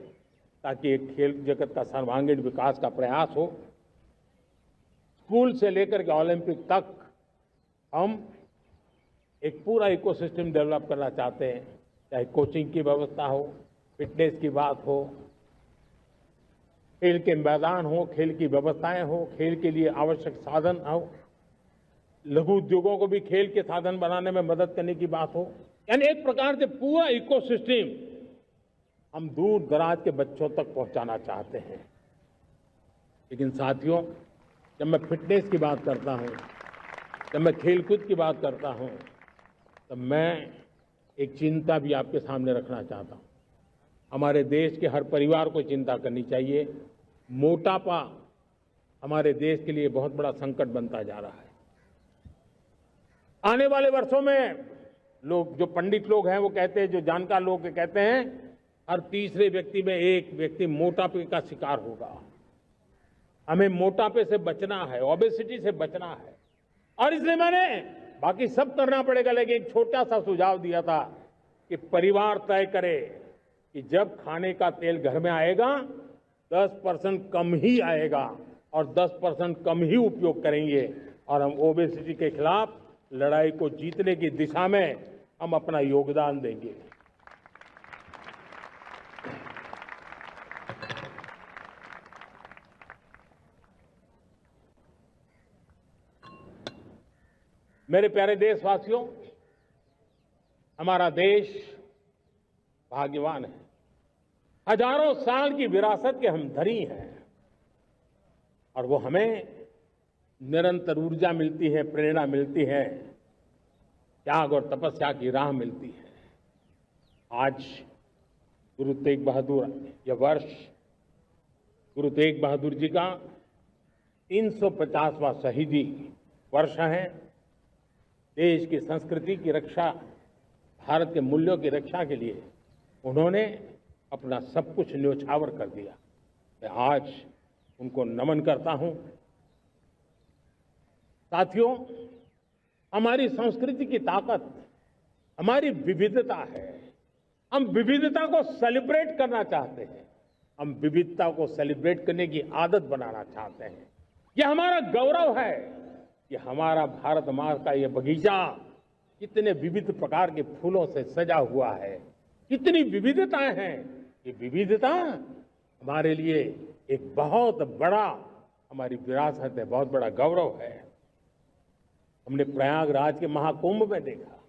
ताकि एक खेल जगत का सर्वांगीण विकास का प्रयास हो। स्कूल से लेकर के ओलंपिक तक हम एक पूरा इकोसिस्टम डेवलप करना चाहते हैं, चाहे कोचिंग की व्यवस्था हो, फिटनेस की बात हो, खेल के मैदान हो, खेल की व्यवस्थाएं हो, खेल के लिए आवश्यक साधन हो, लघु उद्योगों को भी खेल के साधन बनाने में मदद करने की बात हो। यानी एक प्रकार से पूरा इकोसिस्टम हम दूर दराज के बच्चों तक पहुंचाना चाहते हैं। लेकिन साथियों, जब मैं फिटनेस की बात करता हूं, जब मैं खेलकूद की बात करता हूं, तब मैं एक चिंता भी आपके सामने रखना चाहता हूं। हमारे देश के हर परिवार को चिंता करनी चाहिए। मोटापा हमारे देश के लिए बहुत बड़ा संकट बनता जा रहा है। आने वाले वर्षों में लोग, जो पंडित लोग हैं वो कहते हैं, जो जानकार लोग कहते हैं, हर तीसरे व्यक्ति में एक व्यक्ति मोटापे का शिकार होगा। हमें मोटापे से बचना है, ओबेसिटी से बचना है। और इसलिए मैंने बाकी सब करना पड़ेगा, लेकिन एक छोटा सा सुझाव दिया था कि परिवार तय करे कि जब खाने का तेल घर में आएगा 10% कम ही आएगा और 10% कम ही उपयोग करेंगे, और हम ओबेसिटी के खिलाफ लड़ाई को जीतने की दिशा में हम अपना योगदान देंगे। मेरे प्यारे देशवासियों, हमारा देश भाग्यवान है। हजारों साल की विरासत के हम धनी हैं, और वो हमें निरंतर ऊर्जा मिलती है, प्रेरणा मिलती है, त्याग और तपस्या की राह मिलती है। आज गुरु तेग बहादुर, यह वर्ष गुरु तेग बहादुर जी का 350वां शहीदी वर्ष है। देश की संस्कृति की रक्षा, भारत के मूल्यों की रक्षा के लिए उन्होंने अपना सब कुछ न्योछावर कर दिया। मैं आज उनको नमन करता हूं। साथियों, हमारी संस्कृति की ताकत हमारी विविधता है। हम विविधता को सेलिब्रेट करना चाहते हैं। हम विविधता को सेलिब्रेट करने की आदत बनाना चाहते हैं। यह हमारा गौरव है कि हमारा भारत माँ का यह बगीचा कितने विविध प्रकार के फूलों से सजा हुआ है, कितनी विविधताएं हैं। ये विविधता हमारे लिए एक बहुत बड़ा, हमारी विरासत है, बहुत बड़ा गौरव है। हमने प्रयागराज के महाकुंभ में देखा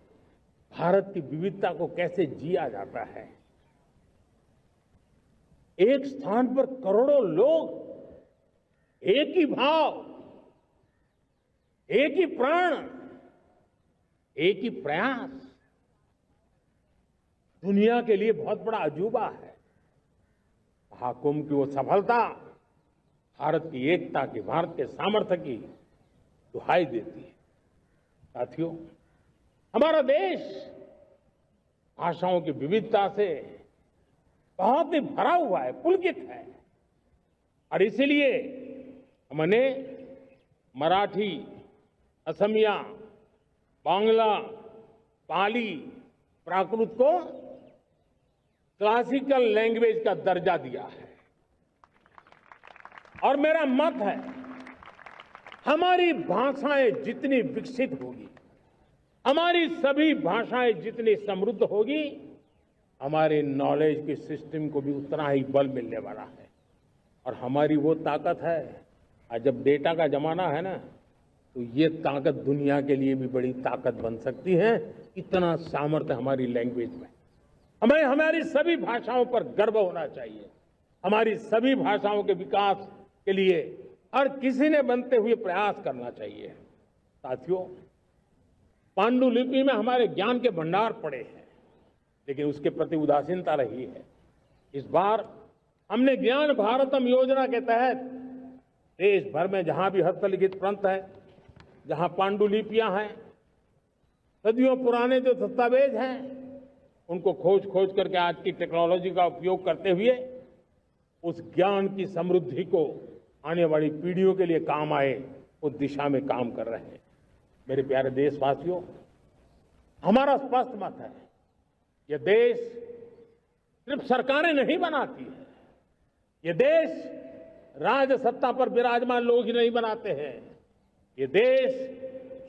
भारत की विविधता को कैसे जिया जाता है। एक स्थान पर करोड़ों लोग, एक ही भाव, एक ही प्राण, एक ही प्रयास, दुनिया के लिए बहुत बड़ा अजूबा है। महाकुंभ की वो सफलता भारत की एकता की, भारत के सामर्थ्य की दुहाई देती है। साथियों, हमारा देश भाषाओं की विविधता से बहुत ही भरा हुआ है, पुलकित है। और इसीलिए हमने मराठी, असमिया, बांग्ला, पाली, प्राकृत को क्लासिकल लैंग्वेज का दर्जा दिया है। और मेरा मत है, हमारी भाषाएं जितनी विकसित होगी, हमारी सभी भाषाएं जितनी समृद्ध होगी, हमारे नॉलेज के सिस्टम को भी उतना ही बल मिलने वाला है। और हमारी वो ताकत है। आज जब डेटा का जमाना है ना, तो ये ताकत दुनिया के लिए भी बड़ी ताकत बन सकती है। इतना सामर्थ्य हमारी लैंग्वेज में। हमें हमारी सभी भाषाओं पर गर्व होना चाहिए। हमारी सभी भाषाओं के विकास के लिए हर किसी ने बनते हुए प्रयास करना चाहिए। साथियों, पांडुलिपि में हमारे ज्ञान के भंडार पड़े हैं, लेकिन उसके प्रति उदासीनता रही है। इस बार हमने ज्ञान भारतम योजना के तहत देश भर में जहां भी हस्तलिखित ग्रंथ है, जहां पांडुलिपियां हैं, सदियों पुराने जो दस्तावेज हैं, उनको खोज खोज करके आज की टेक्नोलॉजी का उपयोग करते हुए उस ज्ञान की समृद्धि को आने वाली पीढ़ियों के लिए काम आए, उस दिशा में काम कर रहे हैं। मेरे प्यारे देशवासियों, हमारा स्पष्ट मत है, यह देश सिर्फ सरकारें नहीं बनाती है, ये देश राज सत्ता पर विराजमान लोग ही नहीं बनाते हैं, ये देश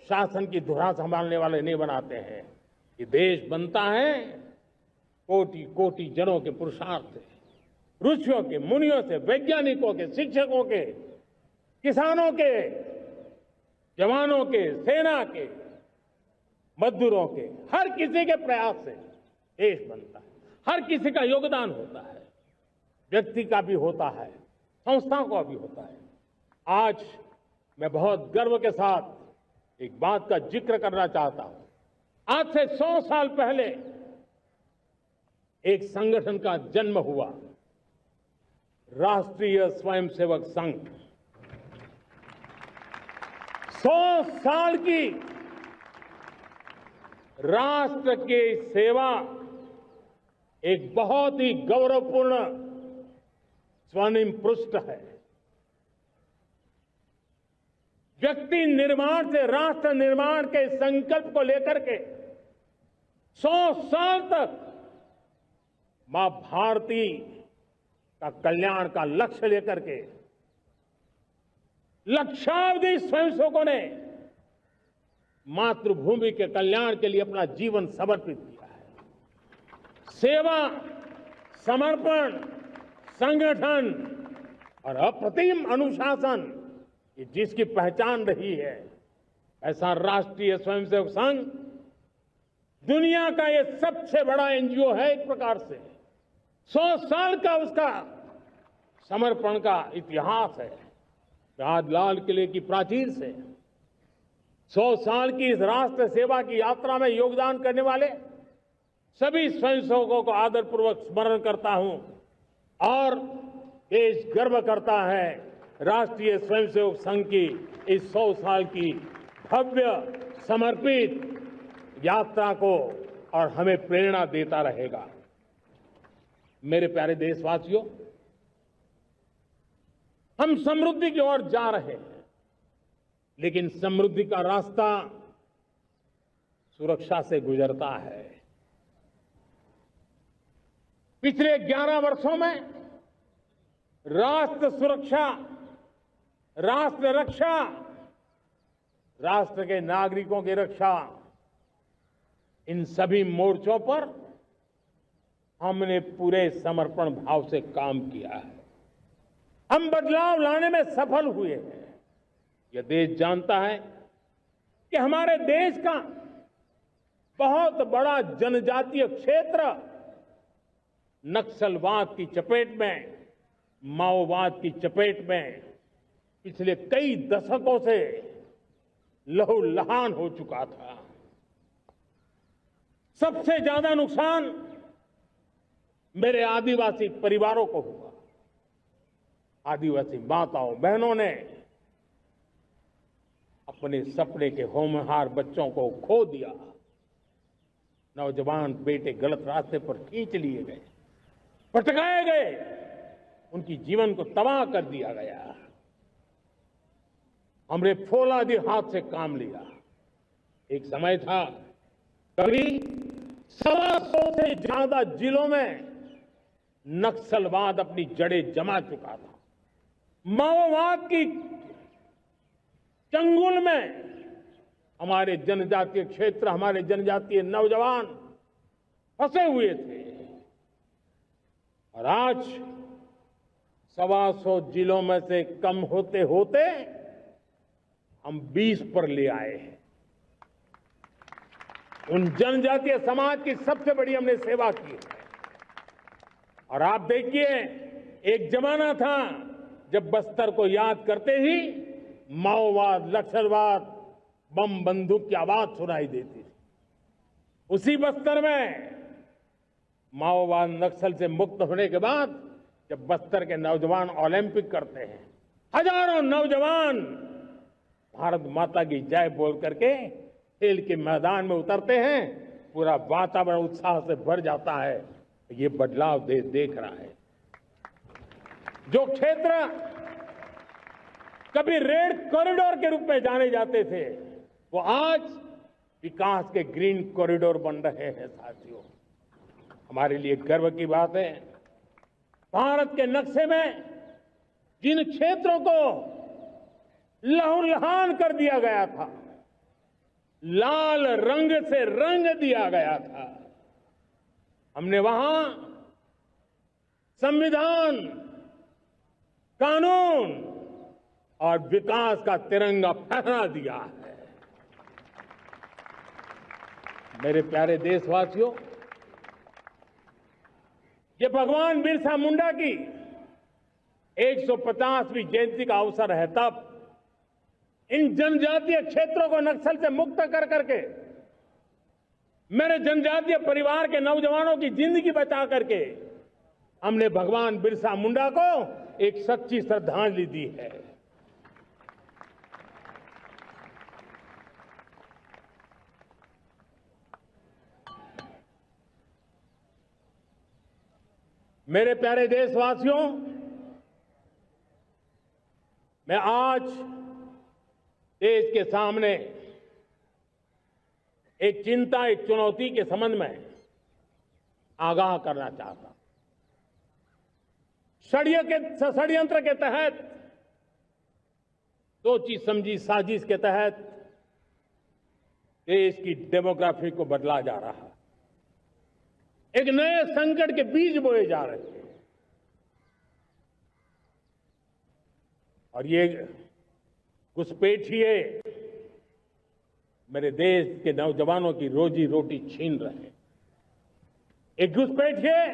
शासन की धुरा संभालने वाले नहीं बनाते हैं। ये देश बनता है कोटि कोटि जनों के पुरुषार्थ से, ऋषियों के, मुनियों से, वैज्ञानिकों के, शिक्षकों के, किसानों के, जवानों के, सेना के, मजदूरों के, हर किसी के प्रयास से देश बनता है। हर किसी का योगदान होता है, व्यक्ति का भी होता है, संस्थाओं का भी होता है। आज मैं बहुत गर्व के साथ एक बात का जिक्र करना चाहता हूं। आज से 100 साल पहले एक संगठन का जन्म हुआ, राष्ट्रीय स्वयंसेवक संघ। 100 साल की राष्ट्र की सेवा एक बहुत ही गौरवपूर्ण स्वर्णिम पृष्ठ है। व्यक्ति निर्माण से राष्ट्र निर्माण के संकल्प को लेकर के 100 साल तक मां भारती का कल्याण का लक्ष्य लेकर के लक्षावधि स्वयंसेवकों ने मातृभूमि के कल्याण के लिए अपना जीवन समर्पित किया है। सेवा, समर्पण, संगठन और अप्रतिम अनुशासन, ये जिसकी पहचान रही है, ऐसा राष्ट्रीय स्वयंसेवक संघ दुनिया का ये सबसे बड़ा एनजीओ है। एक प्रकार से 100 साल का उसका समर्पण का इतिहास है। आज लाल किले की प्राचीर से 100 साल की इस राष्ट्र सेवा की यात्रा में योगदान करने वाले सभी स्वयंसेवकों को आदरपूर्वक स्मरण करता हूं और देश गर्व करता है राष्ट्रीय स्वयंसेवक संघ की इस 100 साल की भव्य समर्पित यात्रा को, और हमें प्रेरणा देता रहेगा। मेरे प्यारे देशवासियों, हम समृद्धि की ओर जा रहे हैं, लेकिन समृद्धि का रास्ता सुरक्षा से गुजरता है। पिछले 11 वर्षों में राष्ट्र सुरक्षा, राष्ट्र रक्षा, राष्ट्र के नागरिकों की रक्षा, इन सभी मोर्चों पर हमने पूरे समर्पण भाव से काम किया है। हम बदलाव लाने में सफल हुए हैं। यह देश जानता है कि हमारे देश का बहुत बड़ा जनजातीय क्षेत्र नक्सलवाद की चपेट में, माओवाद की चपेट में पिछले कई दशकों से लहूलुहान हो चुका था। सबसे ज्यादा नुकसान मेरे आदिवासी परिवारों को हुआ। आदिवासी माताओं बहनों ने अपने सपने के होनहार बच्चों को खो दिया। नौजवान बेटे गलत रास्ते पर खींच लिए गए, भटकाए गए, उनकी जीवन को तबाह कर दिया गया। हमने फौलादी हाथ से काम लिया। एक समय था कभी 125 से ज्यादा जिलों में नक्सलवाद अपनी जड़ें जमा चुका था। माओवाद की चंगुल में हमारे जनजातीय क्षेत्र, हमारे जनजातीय नौजवान फंसे हुए थे। और आज 125 जिलों में से कम होते होते हम 20 पर ले आए हैं। उन जनजातीय समाज की सबसे बड़ी हमने सेवा की है। और आप देखिए, एक जमाना था जब बस्तर को याद करते ही माओवाद, नक्सलवाद, बम बंदूक की आवाज सुनाई देती थी। उसी बस्तर में माओवाद नक्सल से मुक्त होने के बाद जब बस्तर के नौजवान ओलंपिक करते हैं, हजारों नौजवान भारत माता की जय बोल करके खेल के मैदान में उतरते हैं, पूरा वातावरण उत्साह से भर जाता है। ये बदलाव देश देख रहा है। जो क्षेत्र कभी रेड कॉरिडोर के रूप में जाने जाते थे, वो आज विकास के ग्रीन कॉरिडोर बन रहे हैं। साथियों, हमारे लिए गर्व की बात है, भारत के नक्शे में जिन क्षेत्रों को लहूलुहान कर दिया गया था, लाल रंग से रंग दिया गया था, हमने वहां संविधान, कानून और विकास का तिरंगा फहरा दिया है। मेरे प्यारे देशवासियों, ये भगवान बिरसा मुंडा की 150वीं जयंती का अवसर है। तब इन जनजातीय क्षेत्रों को नक्सल से मुक्त कर करके, मेरे जनजातीय परिवार के नौजवानों की जिंदगी बचा करके हमने भगवान बिरसा मुंडा को एक सच्ची श्रद्धांजलि दी है। मेरे प्यारे देशवासियों, मैं आज देश के सामने एक चिंता, एक चुनौती के संबंध में आगाह करना चाहता हूं। षड्यंत्र के तहत, सोची समझी साजिश के तहत देश की डेमोग्राफी को बदला जा रहा है। एक नए संकट के बीज बोए जा रहे हैं। और ये घुसपैठिए मेरे देश के नौजवानों की रोजी रोटी छीन रहे हैं। एक घुसपैठिए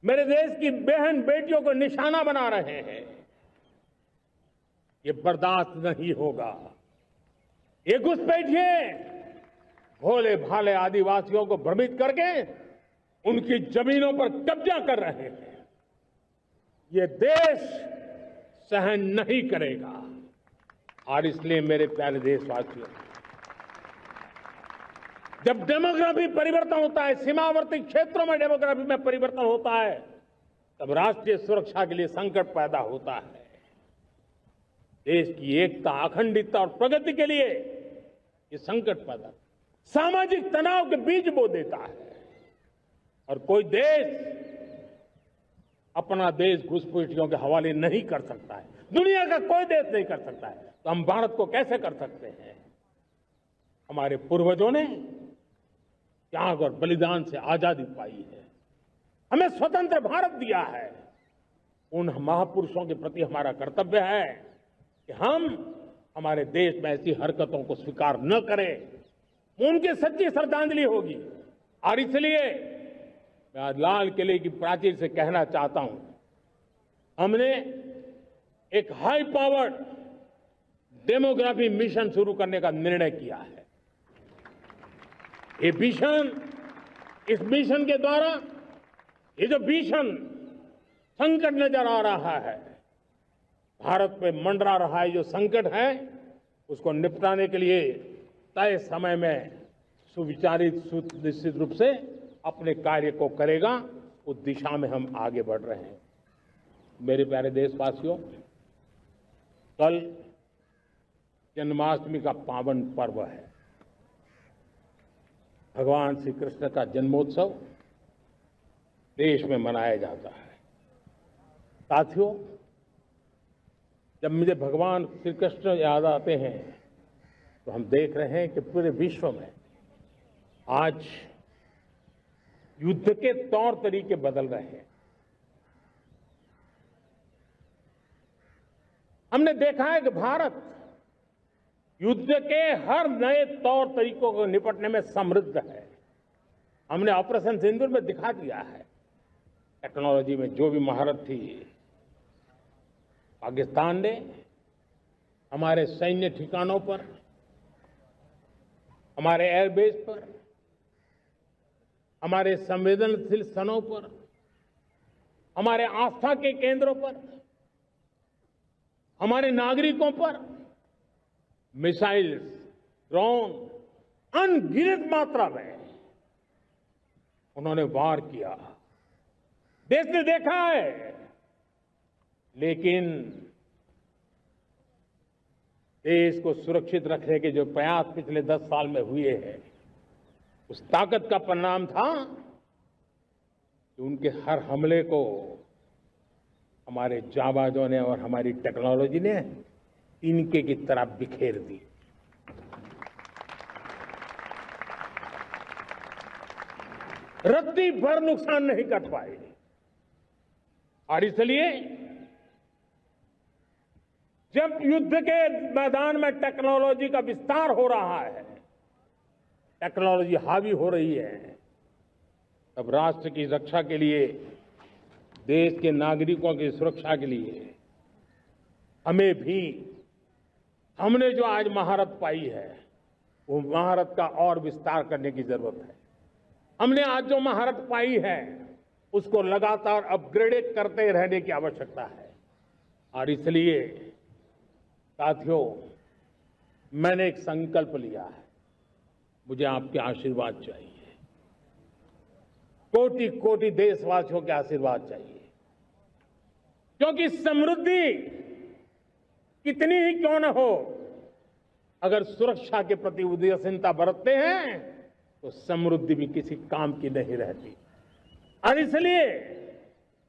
मेरे देश की बहन बेटियों को निशाना बना रहे हैं। ये बर्दाश्त नहीं होगा। ये घुसपैठिए भोले भाले आदिवासियों को भ्रमित करके उनकी जमीनों पर कब्जा कर रहे हैं। ये देश सहन नहीं करेगा। और इसलिए मेरे प्यारे देशवासियों, जब डेमोग्राफी परिवर्तन होता है, सीमावर्ती क्षेत्रों में डेमोग्राफी में परिवर्तन होता है, तब राष्ट्रीय सुरक्षा के लिए संकट पैदा होता है। देश की एकता, अखंडता और प्रगति के लिए ये संकट पैदा, सामाजिक तनाव के बीज बो देता है। और कोई देश अपना देश घुसपैठियों के हवाले नहीं कर सकता है। दुनिया का कोई देश नहीं कर सकता है। तो हम भारत को कैसे कर सकते हैं? हमारे पूर्वजों ने त्याग और बलिदान से आजादी पाई है, हमें स्वतंत्र भारत दिया है। उन महापुरुषों के प्रति हमारा कर्तव्य है कि हम हमारे देश में ऐसी हरकतों को स्वीकार न करें। उनकी सच्ची श्रद्धांजलि होगी। और इसलिए मैं आज लाल किले की प्राचीर से कहना चाहता हूं, हमने एक हाई पावर्ड डेमोग्राफी मिशन शुरू करने का निर्णय किया है। ये मिशन, इस मिशन के द्वारा ये जो भीषण संकट नजर आ रहा है, भारत पे मंडरा रहा है जो संकट है, उसको निपटाने के लिए तय समय में सुविचारित, सुनिश्चित रूप से अपने कार्य को करेगा। उस दिशा में हम आगे बढ़ रहे हैं। मेरे प्यारे देशवासियों, कल जन्माष्टमी का पावन पर्व है। भगवान श्री कृष्ण का जन्मोत्सव देश में मनाया जाता है। साथियों, जब मुझे भगवान श्री कृष्ण याद आते हैं तो हम देख रहे हैं कि पूरे विश्व में आज युद्ध के तौर तरीके बदल रहे हैं। हमने देखा है कि भारत युद्ध के हर नए तौर तरीकों को निपटने में समृद्ध है। हमने ऑपरेशन सिंदूर में दिखा दिया है, टेक्नोलॉजी में जो भी महारत थी। पाकिस्तान ने हमारे सैन्य ठिकानों पर, हमारे एयरबेस पर, हमारे संवेदनशील स्थानों पर, हमारे आस्था के केंद्रों पर, हमारे नागरिकों पर मिसाइल्स, ड्रोन अनगिनत मात्रा में उन्होंने वार किया। देश ने देखा है, लेकिन देश को सुरक्षित रखने के जो प्रयास पिछले 10 साल में हुए हैं, उस ताकत का परिणाम था कि उनके हर हमले को हमारे जाबाजों ने और हमारी टेक्नोलॉजी ने तिनके की तरह बिखेर दी। रत्ती भर नुकसान नहीं कर पाए। और इसलिए जब युद्ध के मैदान में टेक्नोलॉजी का विस्तार हो रहा है, टेक्नोलॉजी हावी हो रही है, तब राष्ट्र की रक्षा के लिए, देश के नागरिकों की सुरक्षा के लिए हमें भी, हमने जो आज महारत पाई है, वो महारत का और विस्तार करने की जरूरत है। हमने आज जो महारत पाई है, उसको लगातार अपग्रेडेड करते रहने की आवश्यकता है। और इसलिए साथियों, मैंने एक संकल्प लिया है, मुझे आपके आशीर्वाद चाहिए, कोटि कोटि देशवासियों के आशीर्वाद चाहिए। क्योंकि समृद्धि कितनी ही क्यों न हो, अगर सुरक्षा के प्रति उदासीनता बरतते हैं तो समृद्धि भी किसी काम की नहीं रहती। और इसलिए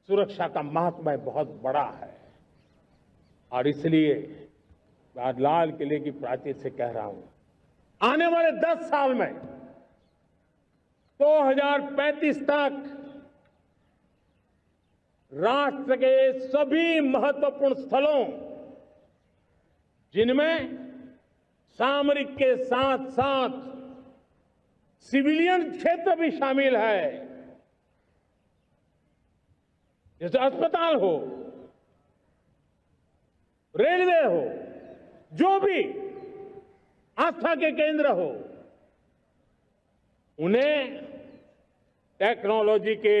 सुरक्षा का महत्व बहुत बड़ा है। और इसलिए मैं आज लाल किले की प्राचीर से कह रहा हूं, आने वाले 10 साल में 2035 तक राष्ट्र के सभी महत्वपूर्ण स्थलों, जिनमें सामरिक के साथ साथ सिविलियन क्षेत्र भी शामिल है, जैसे अस्पताल हो, रेलवे हो, जो भी आस्था के केंद्र हो, उन्हें टेक्नोलॉजी के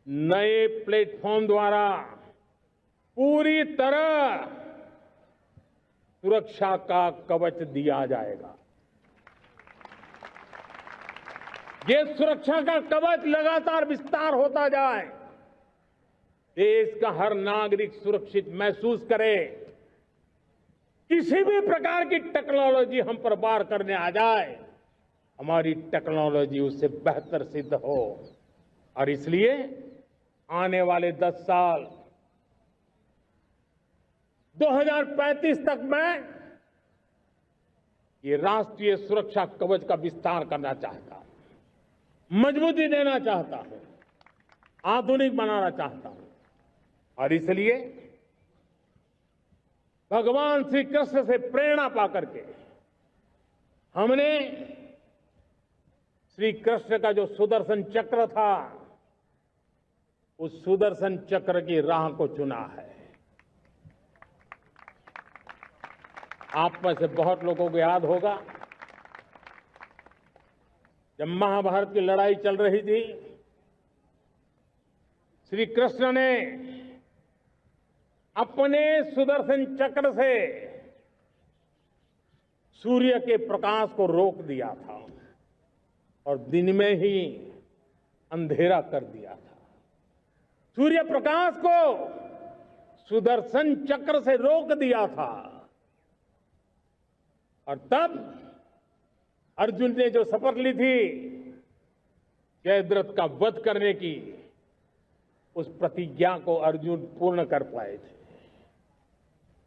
नए प्लेटफॉर्म द्वारा पूरी तरह सुरक्षा का कवच दिया जाएगा। ये सुरक्षा का कवच लगातार विस्तार होता जाए, देश का हर नागरिक सुरक्षित महसूस करे। किसी भी प्रकार की टेक्नोलॉजी हम पर वार करने आ जाए, हमारी टेक्नोलॉजी उससे बेहतर सिद्ध हो। और इसलिए आने वाले 10 साल 2035 तक मैं ये राष्ट्रीय सुरक्षा कवच का विस्तार करना चाहता हूं, मजबूती देना चाहता हूं, आधुनिक बनाना चाहता हूं। और इसलिए भगवान श्री कृष्ण से प्रेरणा पाकर के हमने श्री कृष्ण का जो सुदर्शन चक्र था, उस सुदर्शन चक्र की राह को चुना है। आप में से बहुत लोगों को याद होगा, जब महाभारत की लड़ाई चल रही थी, श्री कृष्ण ने अपने सुदर्शन चक्र से सूर्य के प्रकाश को रोक दिया था और दिन में ही अंधेरा कर दिया था। सूर्य प्रकाश को सुदर्शन चक्र से रोक दिया था। और तब अर्जुन ने जो शपथ ली थी जयद्रथ का वध करने की, उस प्रतिज्ञा को अर्जुन पूर्ण कर पाए थे।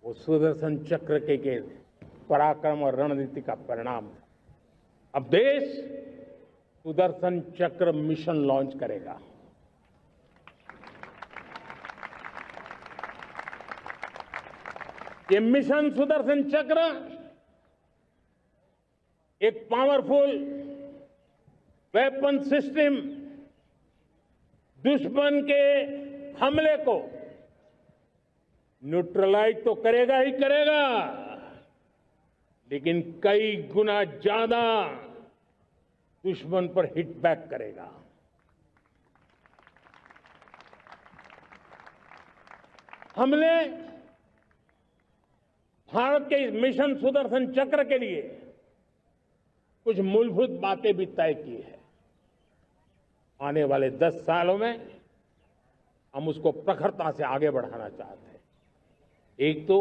वो सुदर्शन चक्र के पराक्रम और रणनीति का परिणाम था। अब देश सुदर्शन चक्र मिशन लॉन्च करेगा। ये मिशन सुदर्शन चक्र एक पावरफुल वेपन सिस्टम दुश्मन के हमले को न्यूट्रलाइज तो करेगा ही करेगा, लेकिन कई गुना ज्यादा दुश्मन पर हिट बैक करेगा। हमने भारत के इस मिशन सुदर्शन चक्र के लिए कुछ मूलभूत बातें भी तय की है। आने वाले 10 सालों में हम उसको प्रखरता से आगे बढ़ाना चाहते हैं। एक तो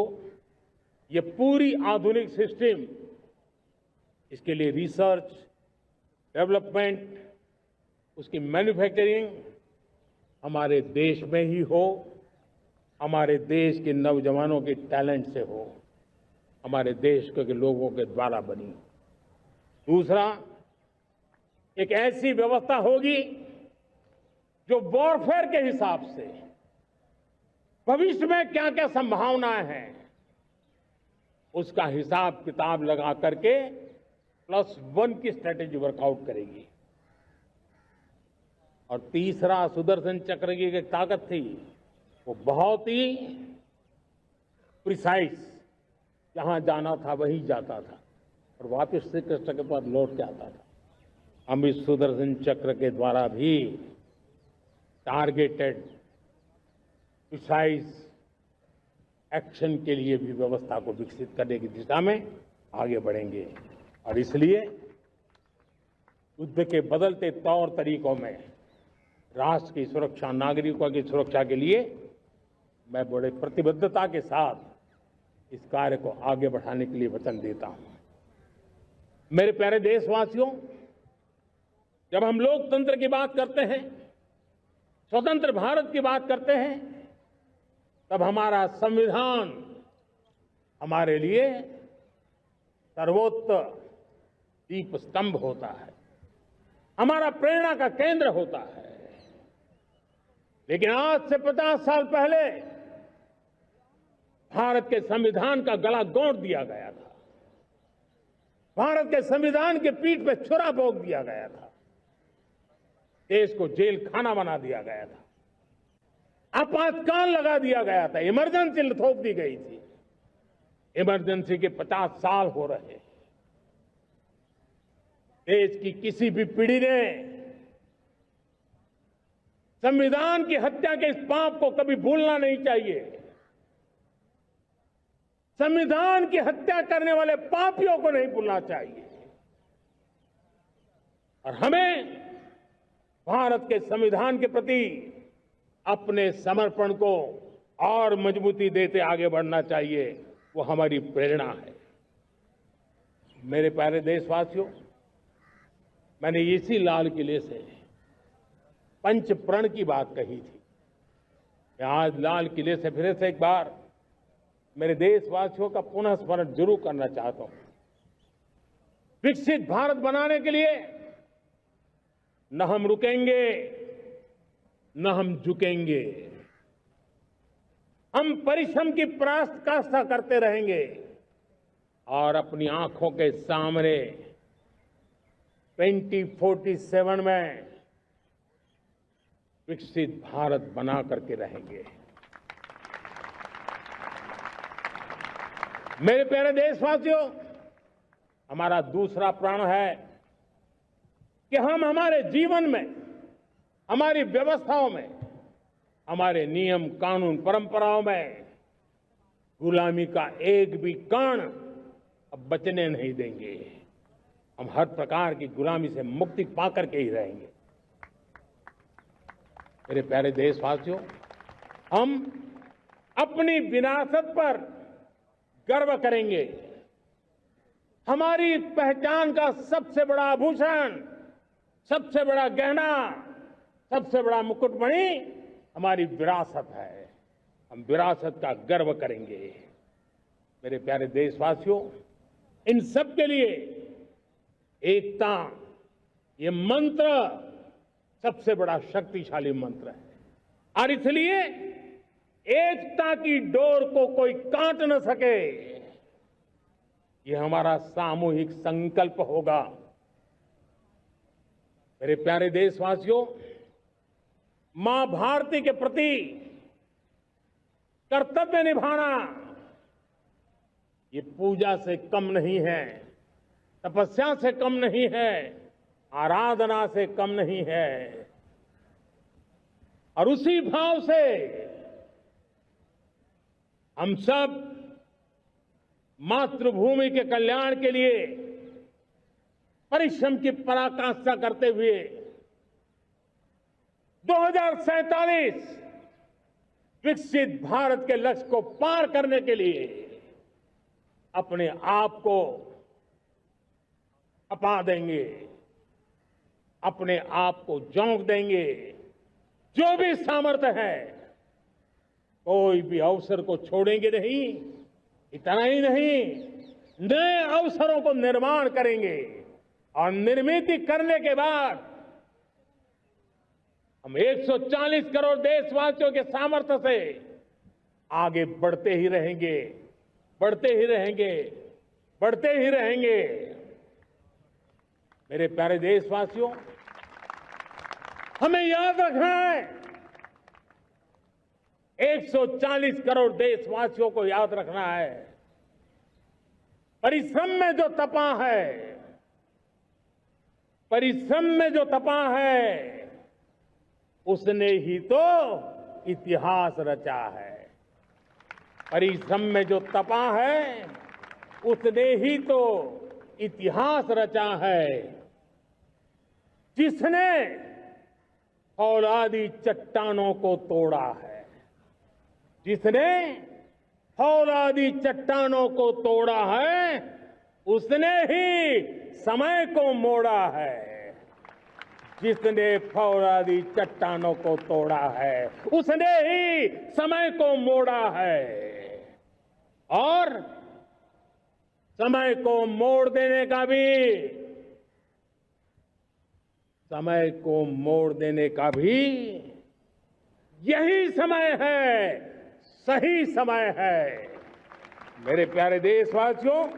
ये पूरी आधुनिक सिस्टम, इसके लिए रिसर्च, डेवलपमेंट, उसकी मैन्युफैक्चरिंग हमारे देश में ही हो, हमारे देश के नौजवानों के टैलेंट से हो, हमारे देश के लोगों के द्वारा बनी। दूसरा, एक ऐसी व्यवस्था होगी जो वॉरफेयर के हिसाब से भविष्य में क्या क्या संभावनाएं हैं उसका हिसाब किताब लगा करके +1 की स्ट्रेटेजी वर्कआउट करेगी। और तीसरा, सुदर्शन चक्र की एक ताकत थी, वो बहुत ही प्रिसाइज, जहां जाना था वहीं जाता था और वापस श्री कृष्ण के पास लौट के आता था। हम इस सुदर्शन चक्र के द्वारा भी टारगेटेड प्रिसाइज एक्शन के लिए भी व्यवस्था को विकसित करने की दिशा में आगे बढ़ेंगे। और इसलिए युद्ध के बदलते तौर तरीकों में राष्ट्र की सुरक्षा, नागरिकों की सुरक्षा के लिए मैं बड़े प्रतिबद्धता के साथ इस कार्य को आगे बढ़ाने के लिए वचन देता हूं। मेरे प्यारे देशवासियों, जब हम लोकतंत्र की बात करते हैं, स्वतंत्र भारत की बात करते हैं, तब हमारा संविधान हमारे लिए सर्वोच्च दीप स्तंभ होता है, हमारा प्रेरणा का केंद्र होता है। लेकिन आज से 50 साल पहले भारत के संविधान का गला घोंट दिया गया था, भारत के संविधान के पीठ पे छुरा भोंक दिया गया था, देश को जेल खाना बना दिया गया था, आपातकाल लगा दिया गया था, इमरजेंसी थोप दी गई थी। इमरजेंसी के 50 साल हो रहे। देश की किसी भी पीढ़ी ने संविधान की हत्या के इस पाप को कभी भूलना नहीं चाहिए। संविधान की हत्या करने वाले पापियों को नहीं भूलना चाहिए। और हमें भारत के संविधान के प्रति अपने समर्पण को और मजबूती देते आगे बढ़ना चाहिए। वो हमारी प्रेरणा है। मेरे प्यारे देशवासियों, मैंने इसी लाल किले से पंच प्रण की बात कही थी। मैं आज लाल किले से फिर से एक बार मेरे देशवासियों का पुनः स्मरण जरूर करना चाहता हूं। विकसित भारत बनाने के लिए न हम रुकेंगे, न हम झुकेंगे। हम परिश्रम की पराकाष्ठा करते रहेंगे और अपनी आंखों के सामने 2047 में विकसित भारत बना करके रहेंगे। मेरे प्यारे देशवासियों, हमारा दूसरा प्रण है कि हम हमारे जीवन में, हमारी व्यवस्थाओं में, हमारे नियम, कानून, परंपराओं में गुलामी का एक भी कण अब बचने नहीं देंगे। हम हर प्रकार की गुलामी से मुक्ति पाकर के ही रहेंगे। मेरे प्यारे देशवासियों, हम अपनी विरासत पर गर्व करेंगे। हमारी पहचान का सबसे बड़ा आभूषण, सबसे बड़ा गहना, सबसे बड़ा मुकुटमणि हमारी विरासत है। हम विरासत का गर्व करेंगे। मेरे प्यारे देशवासियों, इन सब के लिए एकता, ये मंत्र सबसे बड़ा शक्तिशाली मंत्र है। और इसलिए एकता की डोर को कोई काट न सके, ये हमारा सामूहिक संकल्प होगा। मेरे प्यारे देशवासियों, मां भारती के प्रति कर्तव्य निभाना ये पूजा से कम नहीं है, तपस्या से कम नहीं है, आराधना से कम नहीं है। और उसी भाव से हम सब मातृभूमि के कल्याण के लिए परिश्रम की पराकाष्ठा करते हुए 2047 विकसित भारत के लक्ष्य को पार करने के लिए अपने आप को खपा देंगे, अपने आप को झोंक देंगे। जो भी सामर्थ्य है, कोई भी अवसर को छोड़ेंगे नहीं। इतना ही नहीं, नए अवसरों को निर्माण करेंगे और निर्मित करने के बाद हम 140 करोड़ देशवासियों के सामर्थ्य से आगे बढ़ते ही रहेंगे, बढ़ते ही रहेंगे, बढ़ते ही रहेंगे। मेरे प्यारे देशवासियों, हमें याद रखना है, 140 करोड़ देशवासियों को याद रखना है, परिश्रम में जो तपा है, परिश्रम में जो तपा है, उसने ही तो इतिहास रचा है। परिश्रम में जो तपा है, उसने ही तो इतिहास रचा है। जिसने फौलादी चट्टानों को तोड़ा है, जिसने फौलादी चट्टानों को तोड़ा है, उसने ही समय को मोड़ा है। जिसने फौलादी चट्टानों को तोड़ा है, उसने ही समय को मोड़ा है। और समय को मोड़ देने का भी, समय को मोड़ देने का भी यही समय है, सही समय है। मेरे प्यारे देशवासियों,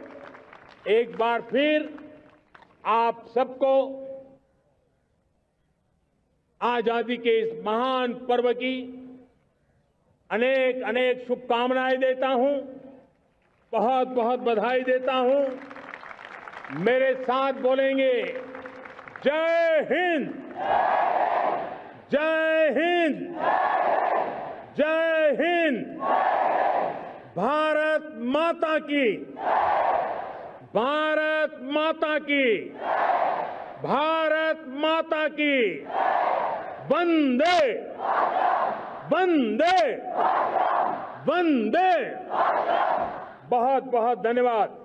एक बार फिर आप सबको आजादी के इस महान पर्व की अनेक अनेक शुभकामनाएं देता हूं, बहुत बहुत बधाई देता हूं। मेरे साथ बोलेंगे, जय हिंद, जय हिंद, जय हिंद। भारत माता की, भारत माता की, भारत माता की। वंदे, वंदे, वंदे। बहुत बहुत धन्यवाद।